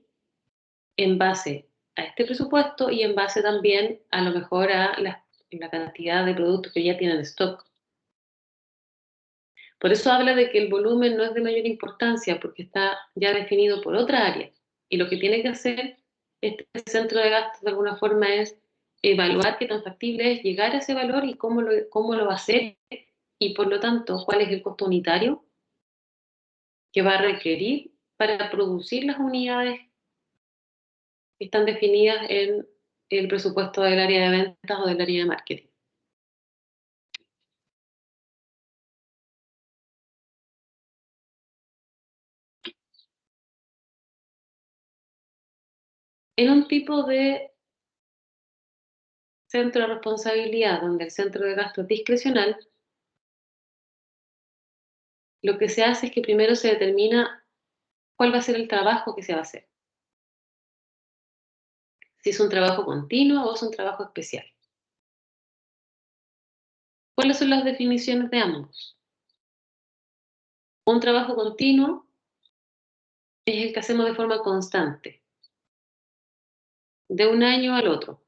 en base a este presupuesto y en base también a lo mejor a la cantidad de productos que ya tienen en stock. Por eso habla de que el volumen no es de mayor importancia porque está ya definido por otra área. Y lo que tiene que hacer este centro de gastos de alguna forma es evaluar qué tan factible es llegar a ese valor y cómo lo va a hacer y por lo tanto cuál es el costo unitario que va a requerir para producir las unidades que están definidas en el presupuesto del área de ventas o del área de marketing. En un tipo de centro de responsabilidad donde el centro de gasto es discrecional, lo que se hace es que primero se determina cuál va a ser el trabajo que se va a hacer. Si es un trabajo continuo o es un trabajo especial. ¿Cuáles son las definiciones de ambos? Un trabajo continuo es el que hacemos de forma constante, de un año al otro.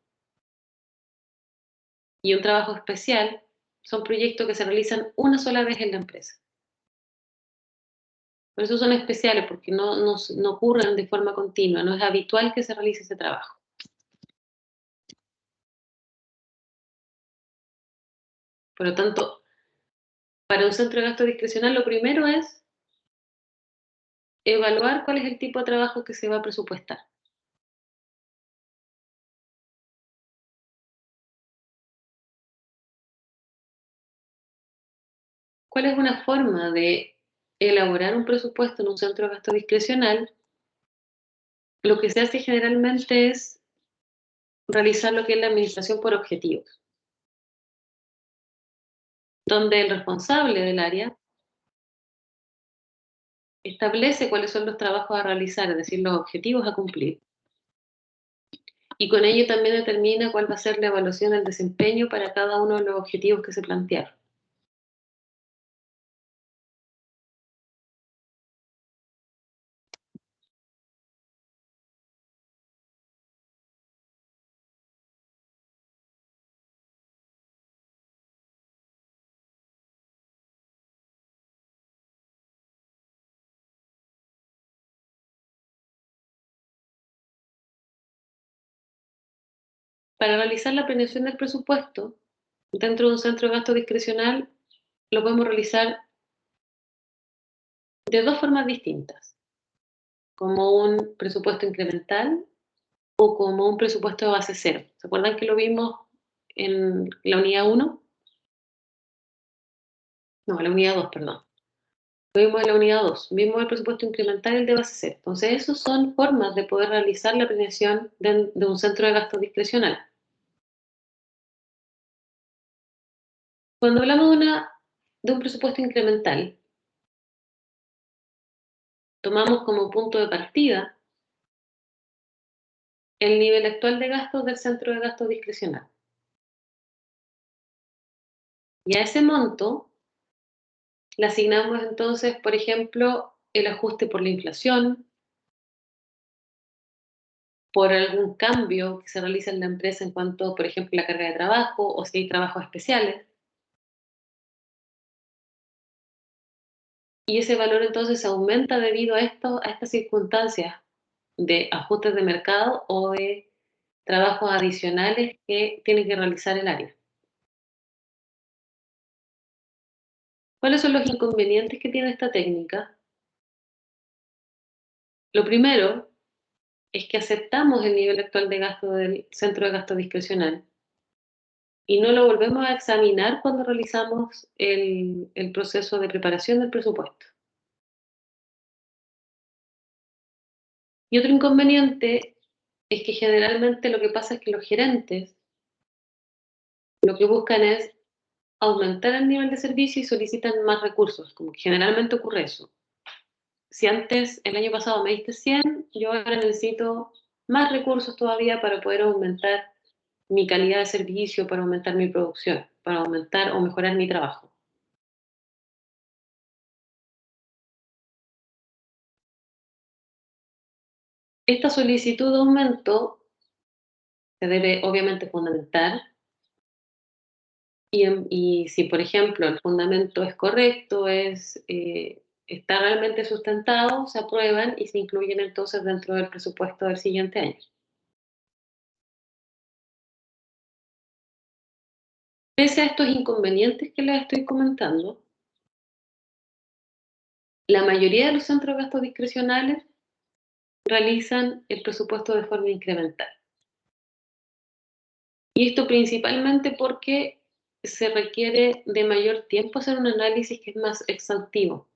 Y un trabajo especial son proyectos que se realizan una sola vez en la empresa. Por eso son especiales, porque no ocurren de forma continua, no es habitual que se realice ese trabajo. Por lo tanto, para un centro de gasto discrecional, lo primero es evaluar cuál es el tipo de trabajo que se va a presupuestar. ¿Cuál es una forma de elaborar un presupuesto en un centro de gasto discrecional, lo que se hace generalmente es realizar lo que es la administración por objetivos, donde el responsable del área establece cuáles son los trabajos a realizar, es decir, los objetivos a cumplir, y con ello también determina cuál va a ser la evaluación del desempeño para cada uno de los objetivos que se plantearon. Para realizar la planeación del presupuesto dentro de un centro de gasto discrecional, lo podemos realizar de dos formas distintas, como un presupuesto incremental o como un presupuesto de base cero. ¿Se acuerdan que lo vimos en la unidad 1? No, la unidad 2, perdón. Lo vimos en la unidad 2. Vimos el presupuesto incremental y el de base cero. Entonces, esas son formas de poder realizar la planeación de un centro de gasto discrecional. Cuando hablamos de un presupuesto incremental, tomamos como punto de partida el nivel actual de gastos del centro de gasto discrecional. Y a ese monto le asignamos entonces, por ejemplo, el ajuste por la inflación, por algún cambio que se realiza en la empresa en cuanto, por ejemplo, a la carga de trabajo o si hay trabajos especiales. Y ese valor entonces aumenta debido a estas circunstancias de ajustes de mercado o de trabajos adicionales que tiene que realizar el área. ¿Cuáles son los inconvenientes que tiene esta técnica? Lo primero es que aceptamos el nivel actual de gasto del centro de gasto discrecional y no lo volvemos a examinar cuando realizamos el proceso de preparación del presupuesto. Y otro inconveniente es que generalmente lo que pasa es que los gerentes lo que buscan es aumentar el nivel de servicio y solicitan más recursos, como que generalmente ocurre eso. Si antes, el año pasado me diste 100, yo ahora necesito más recursos todavía para poder aumentar mi calidad de servicio, para aumentar mi producción, para aumentar o mejorar mi trabajo. Esta solicitud de aumento se debe obviamente fundamentar y si, por ejemplo, el fundamento es correcto, está realmente sustentado, se aprueban y se incluyen entonces dentro del presupuesto del siguiente año. Pese a estos inconvenientes que les estoy comentando, la mayoría de los centros de gastos discrecionales realizan el presupuesto de forma incremental. Y esto principalmente porque se requiere de mayor tiempo hacer un análisis que es más exhaustivo,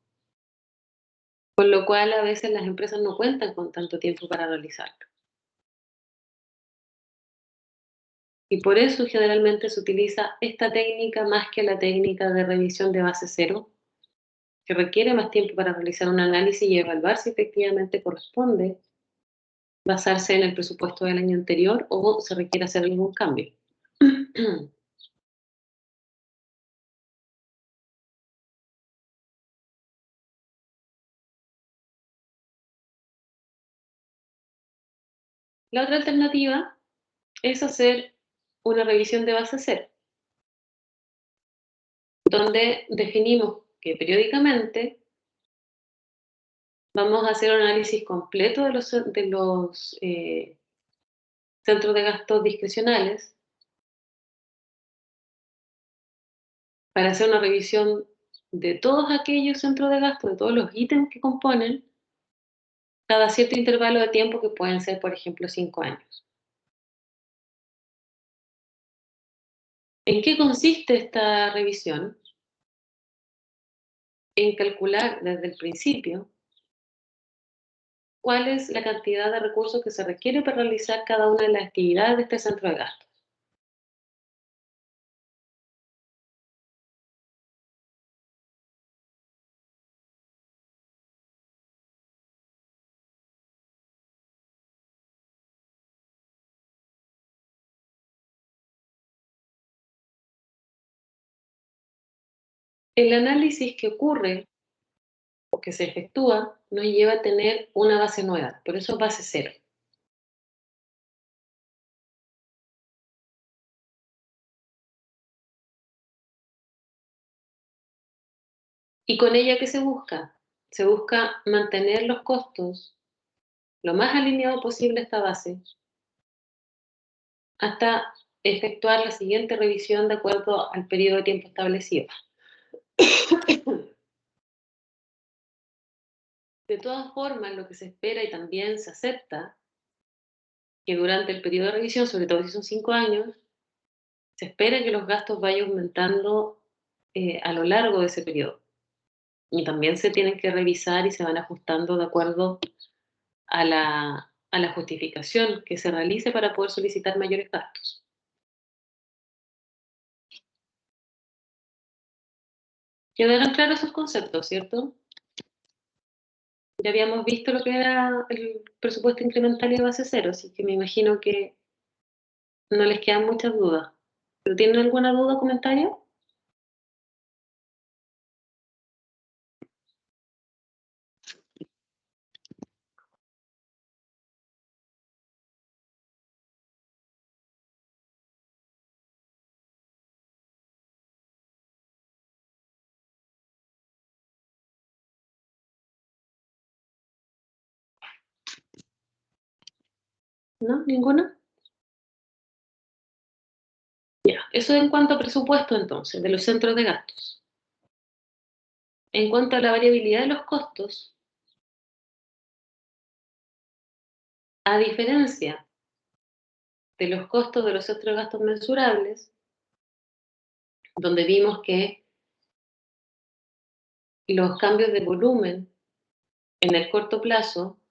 con lo cual a veces las empresas no cuentan con tanto tiempo para realizarlo. Y por eso generalmente se utiliza esta técnica más que la técnica de revisión de base cero, que requiere más tiempo para realizar un análisis y evaluar si efectivamente corresponde basarse en el presupuesto del año anterior o se requiere hacer algún cambio. La otra alternativa es hacer una revisión de base cero, donde definimos que periódicamente vamos a hacer un análisis completo de los centros de gastos discrecionales para hacer una revisión de todos aquellos centros de gasto, de todos los ítems que componen, cada cierto intervalo de tiempo que pueden ser, por ejemplo, 5 años. ¿En qué consiste esta revisión? en calcular desde el principio cuál es la cantidad de recursos que se requiere para realizar cada una de las actividades de este centro de gastos. El análisis que ocurre o que se efectúa nos lleva a tener una base nueva, por eso base cero. ¿Y con ella qué se busca? Se busca mantener los costos lo más alineado posible a esta base hasta efectuar la siguiente revisión de acuerdo al periodo de tiempo establecido. De todas formas, lo que se espera y también se acepta que durante el periodo de revisión, sobre todo si son 5 años, se espera que los gastos vayan aumentando a lo largo de ese periodo. Y también se tienen que revisar y se van ajustando de acuerdo a la justificación que se realice para poder solicitar mayores gastos. Quedaron claros esos conceptos, ¿cierto? Ya habíamos visto lo que era el presupuesto incremental y de base cero, así que me imagino que no les quedan muchas dudas. ¿Pero tienen alguna duda o comentario? ¿No? ¿Ninguna? Ya, eso en cuanto a presupuesto entonces, de los centros de gastos. En cuanto a la variabilidad de los costos, a diferencia de los costos de los centros de gastos mensurables, donde vimos que los cambios de volumen en el corto plazo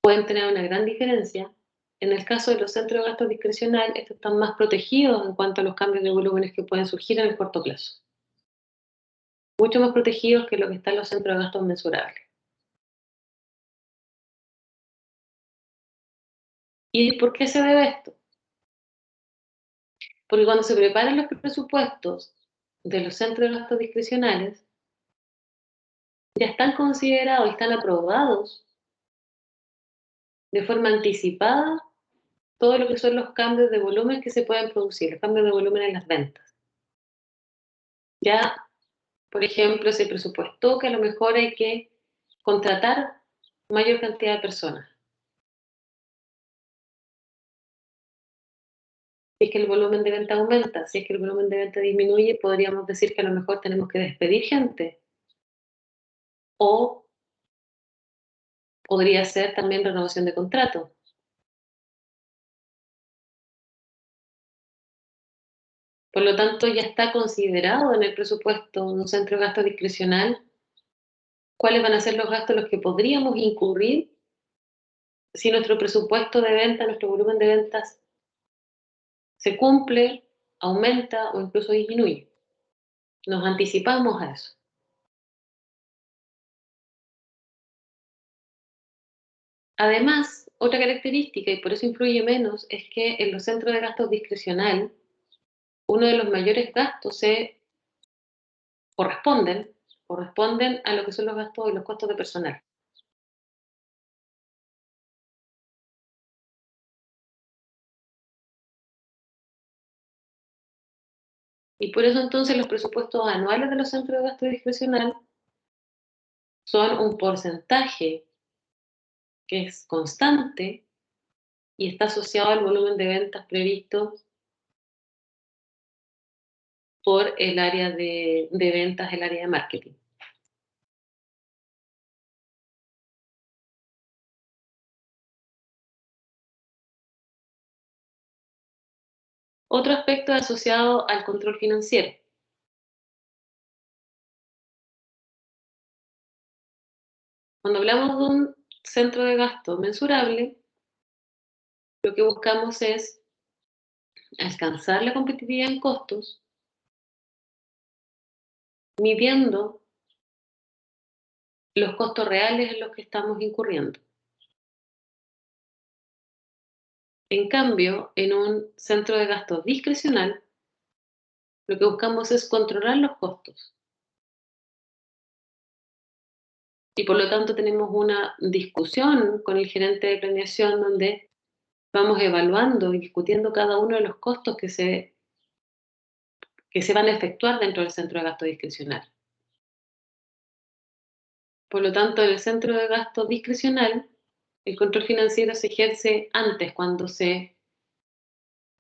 pueden tener una gran diferencia. En el caso de los centros de gastos discrecional, estos están más protegidos en cuanto a los cambios de volúmenes que pueden surgir en el corto plazo. Mucho más protegidos que lo que están los centros de gastos mensurables. ¿Y por qué se debe esto? Porque cuando se preparan los presupuestos de los centros de gastos discrecionales, ya están considerados y están aprobados de forma anticipada todo lo que son los cambios de volumen que se pueden producir, los cambios de volumen en las ventas. Ya, por ejemplo, se presupuestó que a lo mejor hay que contratar mayor cantidad de personas. Si es que el volumen de venta aumenta, si es que el volumen de venta disminuye, podríamos decir que a lo mejor tenemos que despedir gente. O podría ser también renovación de contrato. Por lo tanto, ya está considerado en el presupuesto de un centro de gasto discrecional cuáles van a ser los gastos los que podríamos incurrir si nuestro presupuesto de venta, nuestro volumen de ventas se cumple, aumenta o incluso disminuye. Nos anticipamos a eso. Además, otra característica, y por eso influye menos, es que en los centros de gastos discrecional, uno de los mayores gastos se corresponden a lo que son los gastos y los costos de personal. Y por eso entonces los presupuestos anuales de los centros de gasto discrecional son un porcentaje que es constante y está asociado al volumen de ventas previsto por el área de ventas, el área de marketing. Otro aspecto asociado al control financiero. Cuando hablamos de un centro de gasto mensurable, lo que buscamos es alcanzar la competitividad en costos, midiendo los costos reales en los que estamos incurriendo. En cambio, en un centro de gasto discrecional, lo que buscamos es controlar los costos. Y por lo tanto tenemos una discusión con el gerente de planeación donde vamos evaluando y discutiendo cada uno de los costos que se van a efectuar dentro del centro de gasto discrecional. Por lo tanto, en el centro de gasto discrecional, el control financiero se ejerce antes, cuando se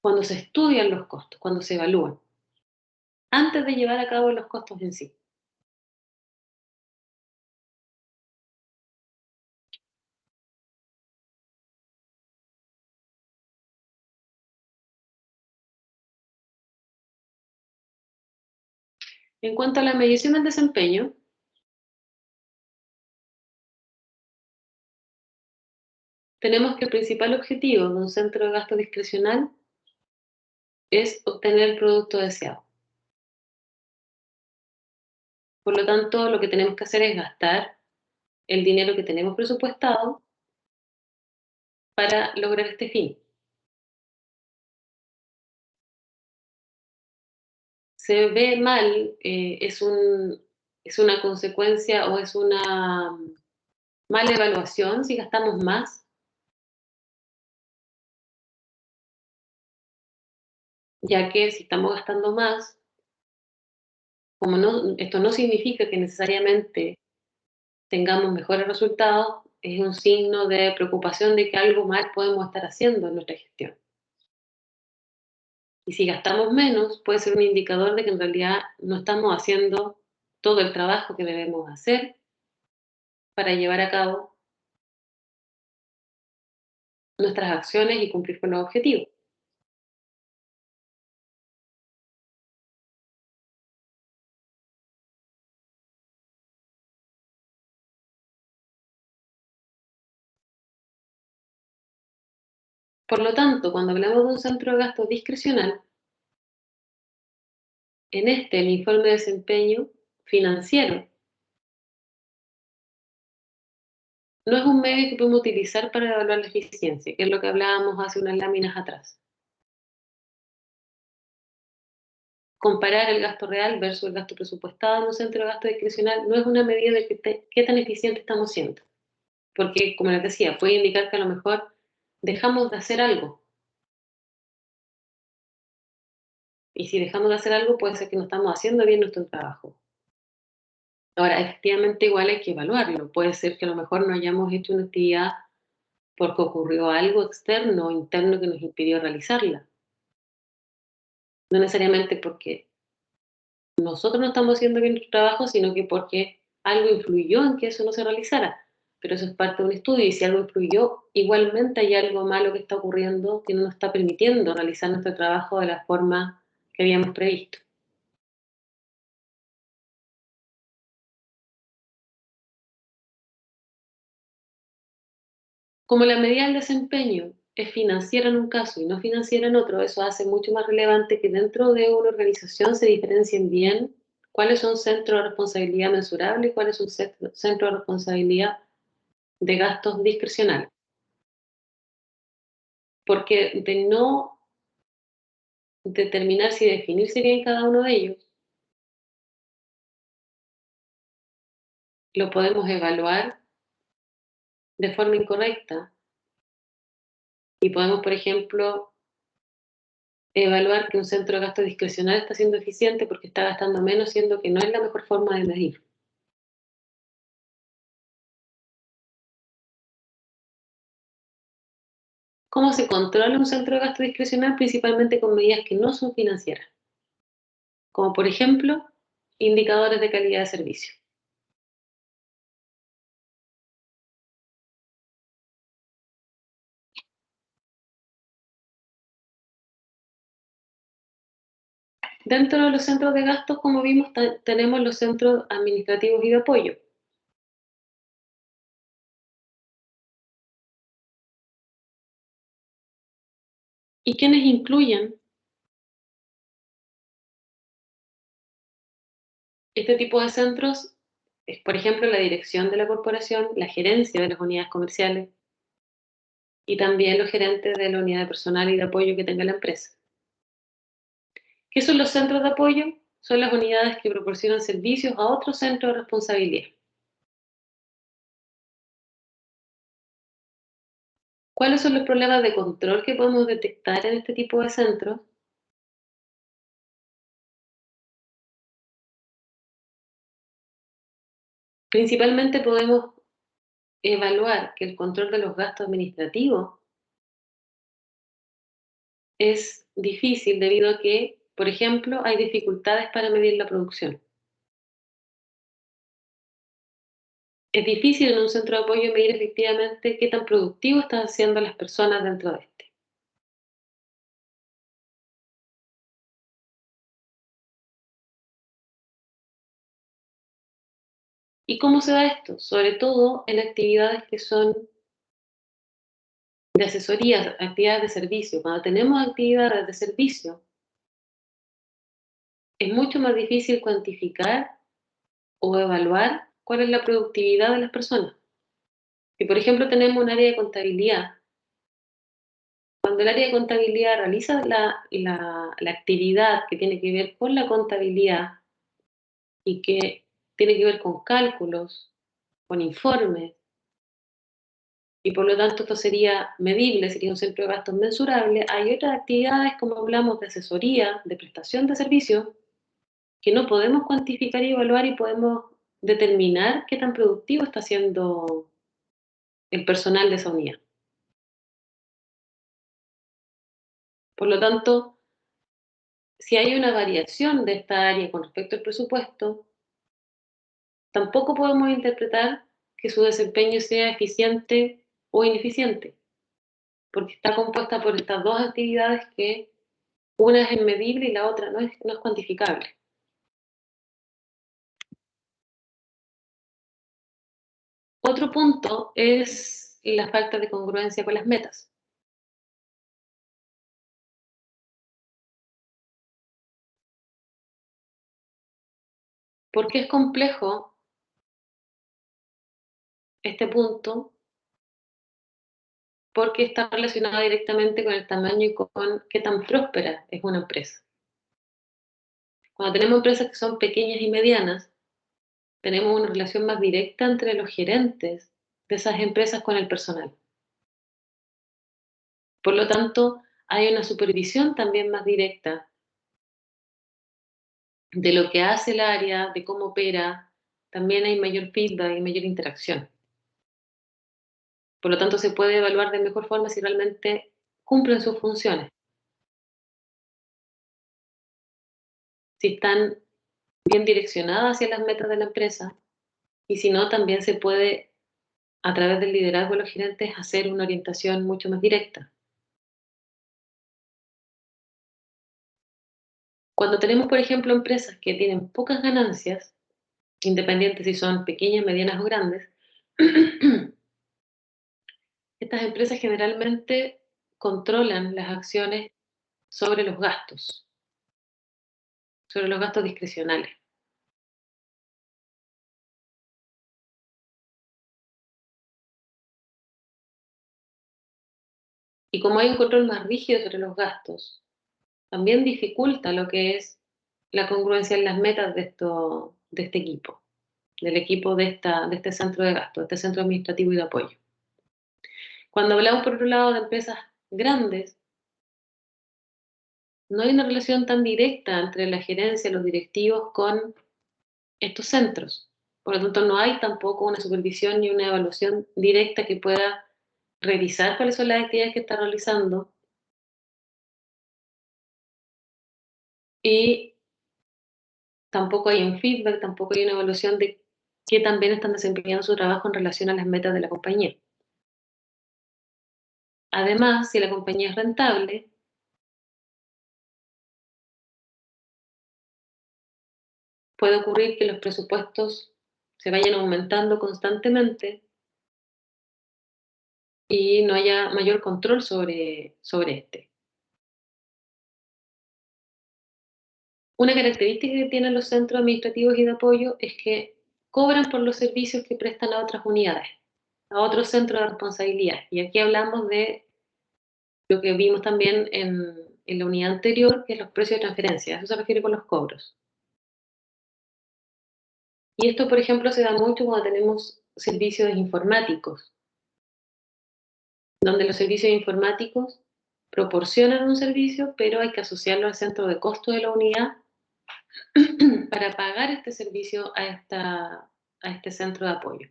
estudian los costos, cuando se evalúan, antes de llevar a cabo los costos en sí. En cuanto a la medición del desempeño, tenemos que el principal objetivo de un centro de gasto discrecional es obtener el producto deseado. Por lo tanto, lo que tenemos que hacer es gastar el dinero que tenemos presupuestado para lograr este fin. Se ve mal, es una consecuencia o es una mala evaluación si gastamos más, ya que si estamos gastando más, esto no significa que necesariamente tengamos mejores resultados, es un signo de preocupación de que algo mal podemos estar haciendo en nuestra gestión. Y si gastamos menos, puede ser un indicador de que en realidad no estamos haciendo todo el trabajo que debemos hacer para llevar a cabo nuestras acciones y cumplir con los objetivos. Por lo tanto, cuando hablamos de un centro de gasto discrecional, en el informe de desempeño financiero no es un medio que podemos utilizar para evaluar la eficiencia, que es lo que hablábamos hace unas láminas atrás. Comparar el gasto real versus el gasto presupuestado en un centro de gasto discrecional no es una medida de qué tan eficiente estamos siendo. Porque, como les decía, puede indicar que a lo mejor dejamos de hacer algo. Y si dejamos de hacer algo, puede ser que no estamos haciendo bien nuestro trabajo. Ahora, efectivamente, igual hay que evaluarlo. Puede ser que a lo mejor no hayamos hecho una actividad porque ocurrió algo externo o interno que nos impidió realizarla. No necesariamente porque nosotros no estamos haciendo bien nuestro trabajo, sino que porque algo influyó en que eso no se realizara. Pero eso es parte de un estudio y si algo influyó, igualmente hay algo malo que está ocurriendo que no nos está permitiendo realizar nuestro trabajo de la forma que habíamos previsto. Como la medida del desempeño es financiera en un caso y no financiera en otro, eso hace mucho más relevante que dentro de una organización se diferencien bien cuáles son centros de responsabilidad mensurable y cuáles son centros de responsabilidad de gastos discrecionales. Porque de no determinar si definirse bien cada uno de ellos, lo podemos evaluar de forma incorrecta y podemos, por ejemplo, evaluar que un centro de gasto discrecional está siendo eficiente porque está gastando menos, siendo que no es la mejor forma de medir. ¿Cómo se controla un centro de gasto discrecional? Principalmente con medidas que no son financieras, como por ejemplo, indicadores de calidad de servicio. Dentro de los centros de gastos, como vimos, tenemos los centros administrativos y de apoyo. y quienes incluyen este tipo de centros es, por ejemplo, la dirección de la corporación, la gerencia de las unidades comerciales y también los gerentes de la unidad de personal y de apoyo que tenga la empresa. ¿Qué son los centros de apoyo? Son las unidades que proporcionan servicios a otros centros de responsabilidad. ¿Cuáles son los problemas de control que podemos detectar en este tipo de centros? Principalmente podemos evaluar que el control de los gastos administrativos es difícil debido a que, por ejemplo, hay dificultades para medir la producción. Es difícil en un centro de apoyo medir efectivamente qué tan productivo están haciendo las personas dentro de este. ¿Y cómo se da esto? Sobre todo en actividades que son de asesoría, actividades de servicio. Cuando tenemos actividades de servicio, es mucho más difícil cuantificar o evaluar cuál es la productividad de las personas. Si, por ejemplo, tenemos un área de contabilidad, cuando el área de contabilidad realiza la actividad que tiene que ver con la contabilidad y que tiene que ver con cálculos, con informes, y por lo tanto esto sería medible, sería un centro de gastos mensurable, hay otras actividades, como hablamos, de asesoría, de prestación de servicios, que no podemos cuantificar y evaluar y podemos determinar qué tan productivo está siendo el personal de esa unidad. Por lo tanto, si hay una variación de esta área con respecto al presupuesto, tampoco podemos interpretar que su desempeño sea eficiente o ineficiente, porque está compuesta por estas dos actividades que una es medible y la otra no es cuantificable. Otro punto es la falta de congruencia con las metas. ¿Por qué es complejo este punto? Porque está relacionado directamente con el tamaño y con qué tan próspera es una empresa. Cuando tenemos empresas que son pequeñas y medianas, tenemos una relación más directa entre los gerentes de esas empresas con el personal. Por lo tanto, hay una supervisión también más directa de lo que hace el área, de cómo opera, también hay mayor feedback y mayor interacción. Por lo tanto, se puede evaluar de mejor forma si realmente cumplen sus funciones, si están bien direccionadas hacia las metas de la empresa y si no, también se puede, a través del liderazgo de los gerentes, hacer una orientación mucho más directa. Cuando tenemos, por ejemplo, empresas que tienen pocas ganancias, independientes si son pequeñas, medianas o grandes, estas empresas generalmente controlan las acciones sobre sobre los gastos discrecionales. Y como hay un control más rígido sobre los gastos, también dificulta lo que es la congruencia en las metas de este equipo, del equipo de este centro de gasto, de este centro administrativo y de apoyo. Cuando hablamos, por otro lado, de empresas grandes, no hay una relación tan directa entre la gerencia, los directivos con estos centros. Por lo tanto, no hay tampoco una supervisión ni una evaluación directa que pueda revisar cuáles son las actividades que está realizando y tampoco hay un feedback, tampoco hay una evaluación de qué tan bien están desempeñando su trabajo en relación a las metas de la compañía. Además, si la compañía es rentable, puede ocurrir que los presupuestos se vayan aumentando constantemente y no haya mayor control sobre este. Una característica que tienen los centros administrativos y de apoyo es que cobran por los servicios que prestan a otras unidades, a otros centros de responsabilidad. Y aquí hablamos de lo que vimos también en la unidad anterior, que es los precios de transferencia. Eso se refiere con los cobros. Y esto, por ejemplo, se da mucho cuando tenemos servicios informáticos, donde los servicios informáticos proporcionan un servicio, pero hay que asociarlo al centro de costo de la unidad para pagar este servicio a este centro de apoyo.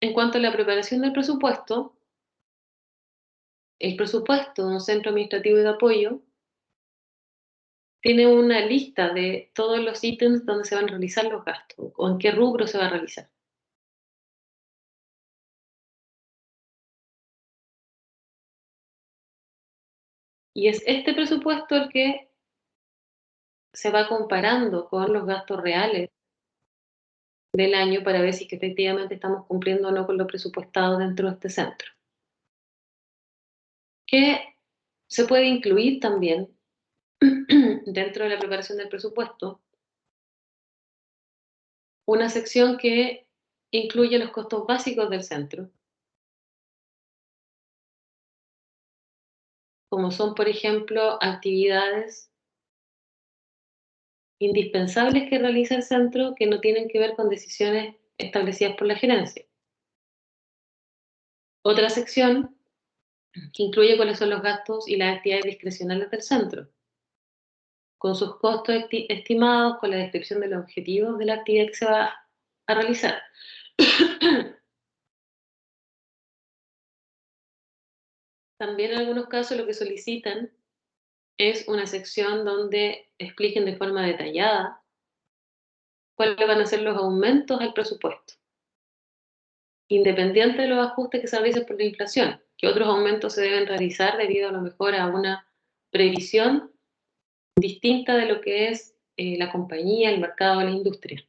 En cuanto a la preparación del presupuesto, el presupuesto de un centro administrativo y de apoyo tiene una lista de todos los ítems donde se van a realizar los gastos o en qué rubro se va a realizar. Y es este presupuesto el que se va comparando con los gastos reales del año para ver si que efectivamente estamos cumpliendo o no con lo presupuestado dentro de este centro. Que se puede incluir también dentro de la preparación del presupuesto una sección que incluye los costos básicos del centro, como son, por ejemplo, actividades indispensables que realiza el centro que no tienen que ver con decisiones establecidas por la gerencia. Otra sección que incluye cuáles son los gastos y las actividades discrecionales del centro, con sus costos estimados, con la descripción de los objetivos de la actividad que se va a realizar. También en algunos casos lo que solicitan es una sección donde expliquen de forma detallada cuáles van a ser los aumentos al presupuesto, independiente de los ajustes que se realicen por la inflación, que otros aumentos se deben realizar debido a lo mejor a una previsión distinta de lo que es la compañía, el mercado o la industria.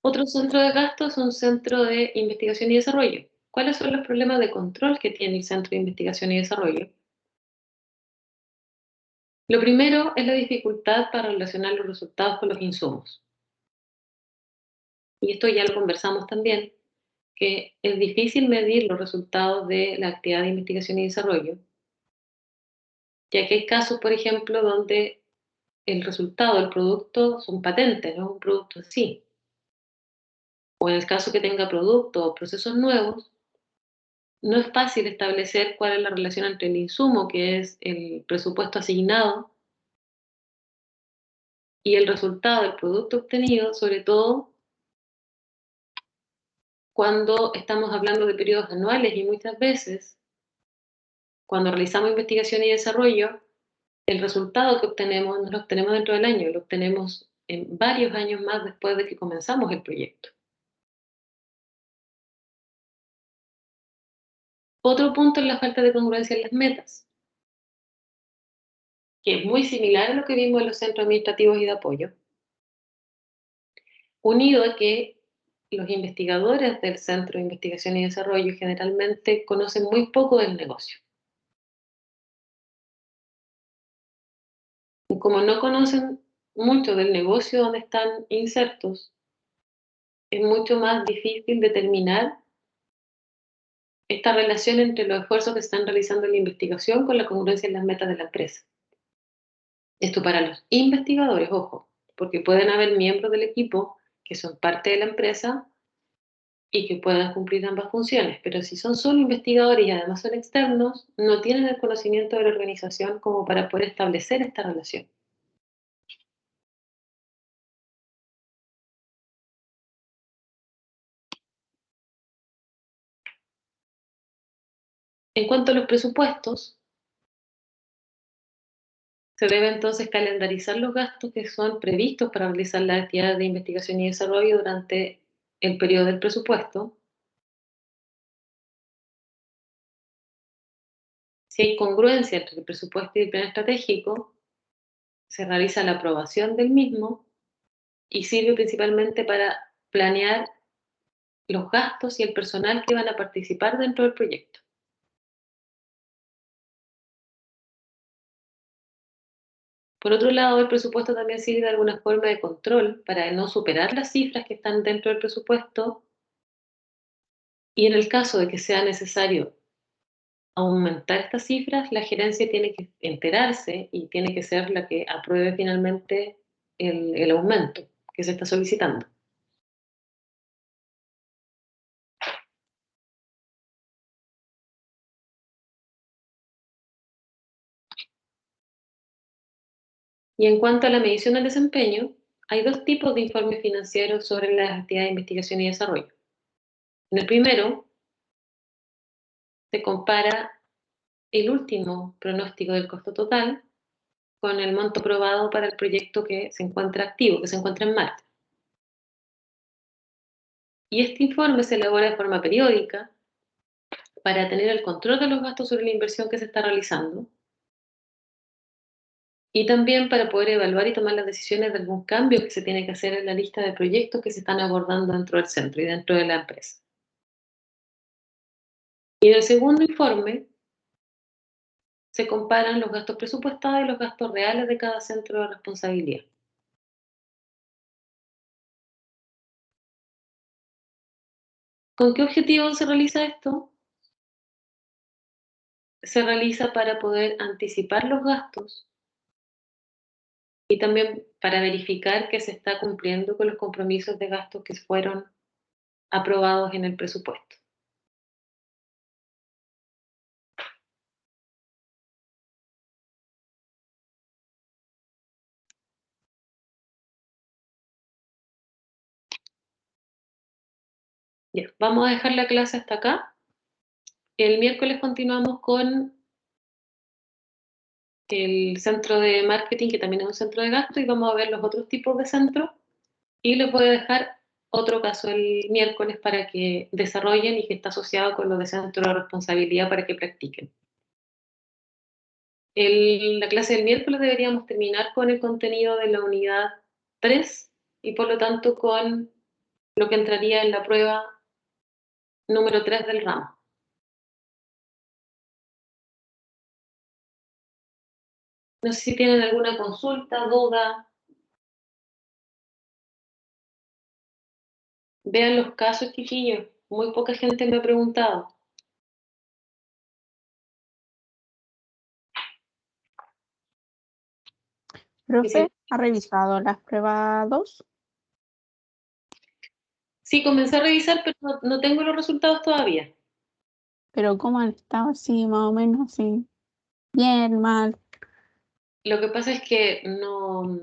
Otro centro de gasto es un centro de investigación y desarrollo. ¿Cuáles son los problemas de control que tiene el centro de investigación y desarrollo? Lo primero es la dificultad para relacionar los resultados con los insumos. Y esto ya lo conversamos también, que es difícil medir los resultados de la actividad de investigación y desarrollo, ya que hay casos, por ejemplo, donde el resultado del producto son patentes, no es un producto en sí. O en el caso que tenga productos o procesos nuevos, no es fácil establecer cuál es la relación entre el insumo, que es el presupuesto asignado, y el resultado del producto obtenido, sobre todo cuando estamos hablando de periodos anuales y muchas veces, cuando realizamos investigación y desarrollo, el resultado que obtenemos no lo obtenemos dentro del año, lo obtenemos en varios años más después de que comenzamos el proyecto. Otro punto es la falta de congruencia en las metas, que es muy similar a lo que vimos en los centros administrativos y de apoyo, unido a que los investigadores del Centro de Investigación y Desarrollo generalmente conocen muy poco del negocio. Y como no conocen mucho del negocio donde están insertos, es mucho más difícil determinar esta relación entre los esfuerzos que se están realizando en la investigación con la congruencia en las metas de la empresa. Esto para los investigadores, ojo, porque pueden haber miembros del equipo que son parte de la empresa y que puedan cumplir ambas funciones, pero si son solo investigadores y además son externos, no tienen el conocimiento de la organización como para poder establecer esta relación. En cuanto a los presupuestos, Se debe entonces calendarizar los gastos que son previstos para realizar las actividades de investigación y desarrollo durante el periodo del presupuesto. Si hay congruencia entre el presupuesto y el plan estratégico, se realiza la aprobación del mismo y sirve principalmente para planear los gastos y el personal que van a participar dentro del proyecto. Por otro lado, el presupuesto también sirve de alguna forma de control para no superar las cifras que están dentro del presupuesto, y en el caso de que sea necesario aumentar estas cifras, la gerencia tiene que enterarse y tiene que ser la que apruebe finalmente el aumento que se está solicitando. Y en cuanto a la medición del desempeño, hay dos tipos de informes financieros sobre las actividades de investigación y desarrollo. En el primero, se compara el último pronóstico del costo total con el monto probado para el proyecto que se encuentra activo, que se encuentra en marcha. Y este informe se elabora de forma periódica para tener el control de los gastos sobre la inversión que se está realizando y también para poder evaluar y tomar las decisiones de algún cambio que se tiene que hacer en la lista de proyectos que se están abordando dentro del centro y dentro de la empresa. Y en el segundo informe se comparan los gastos presupuestados y los gastos reales de cada centro de responsabilidad. ¿Con qué objetivo se realiza esto? Se realiza para poder anticipar los gastos y también para verificar que se está cumpliendo con los compromisos de gastos que fueron aprobados en el presupuesto. Ya, vamos a dejar la clase hasta acá. El miércoles continuamos con el centro de marketing, que también es un centro de gasto, y vamos a ver los otros tipos de centros. Y les voy a dejar otro caso el miércoles para que desarrollen y que está asociado con lo de centro de responsabilidad para que practiquen. La clase del miércoles deberíamos terminar con el contenido de la unidad 3 y por lo tanto con lo que entraría en la prueba número 3 del ramo. No sé si tienen alguna consulta, duda. Vean los casos, chiquillos. Muy poca gente me ha preguntado. Profe, ¿ha revisado las pruebas 2? Sí, comencé a revisar, pero no tengo los resultados todavía. Pero ¿cómo han estado así, más o menos, así? Bien, mal. Lo que pasa es que no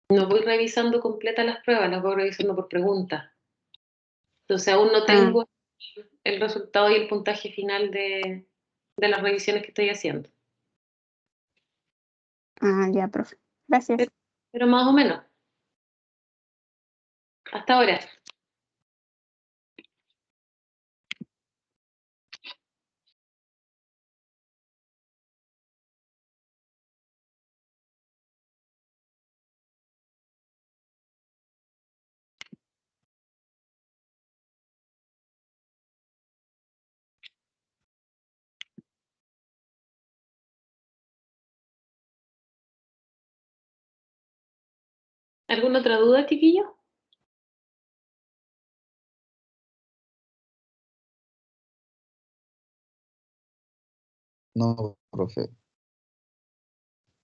voy revisando completas las pruebas, las voy revisando por preguntas. Entonces aún no Ah, tengo el resultado y el puntaje final de las revisiones que estoy haciendo. ya, profe. Gracias. Pero más o menos, hasta ahora. ¿Alguna otra duda, chiquillo? No, profe, de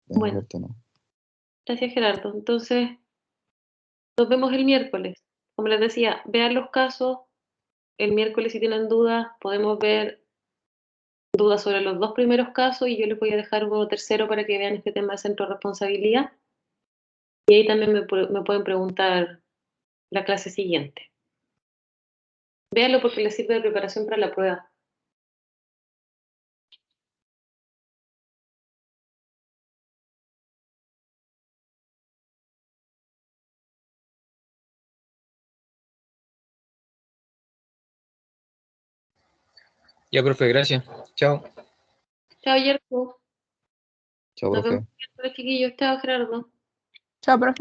mi Bueno, parte no. gracias Gerardo. Entonces, nos vemos el miércoles. Como les decía, vean los casos. El miércoles si tienen dudas, podemos ver dudas sobre los dos primeros casos y yo les voy a dejar uno tercero para que vean este tema de centro de responsabilidad. Y ahí también me pueden preguntar la clase siguiente. Véanlo porque les sirve de preparación para la prueba. Ya, profe, gracias. Chao. Chao, Yerko. Chao, Nos profe. vemos, chiquillos. Chao, Gerardo. Chao, profe.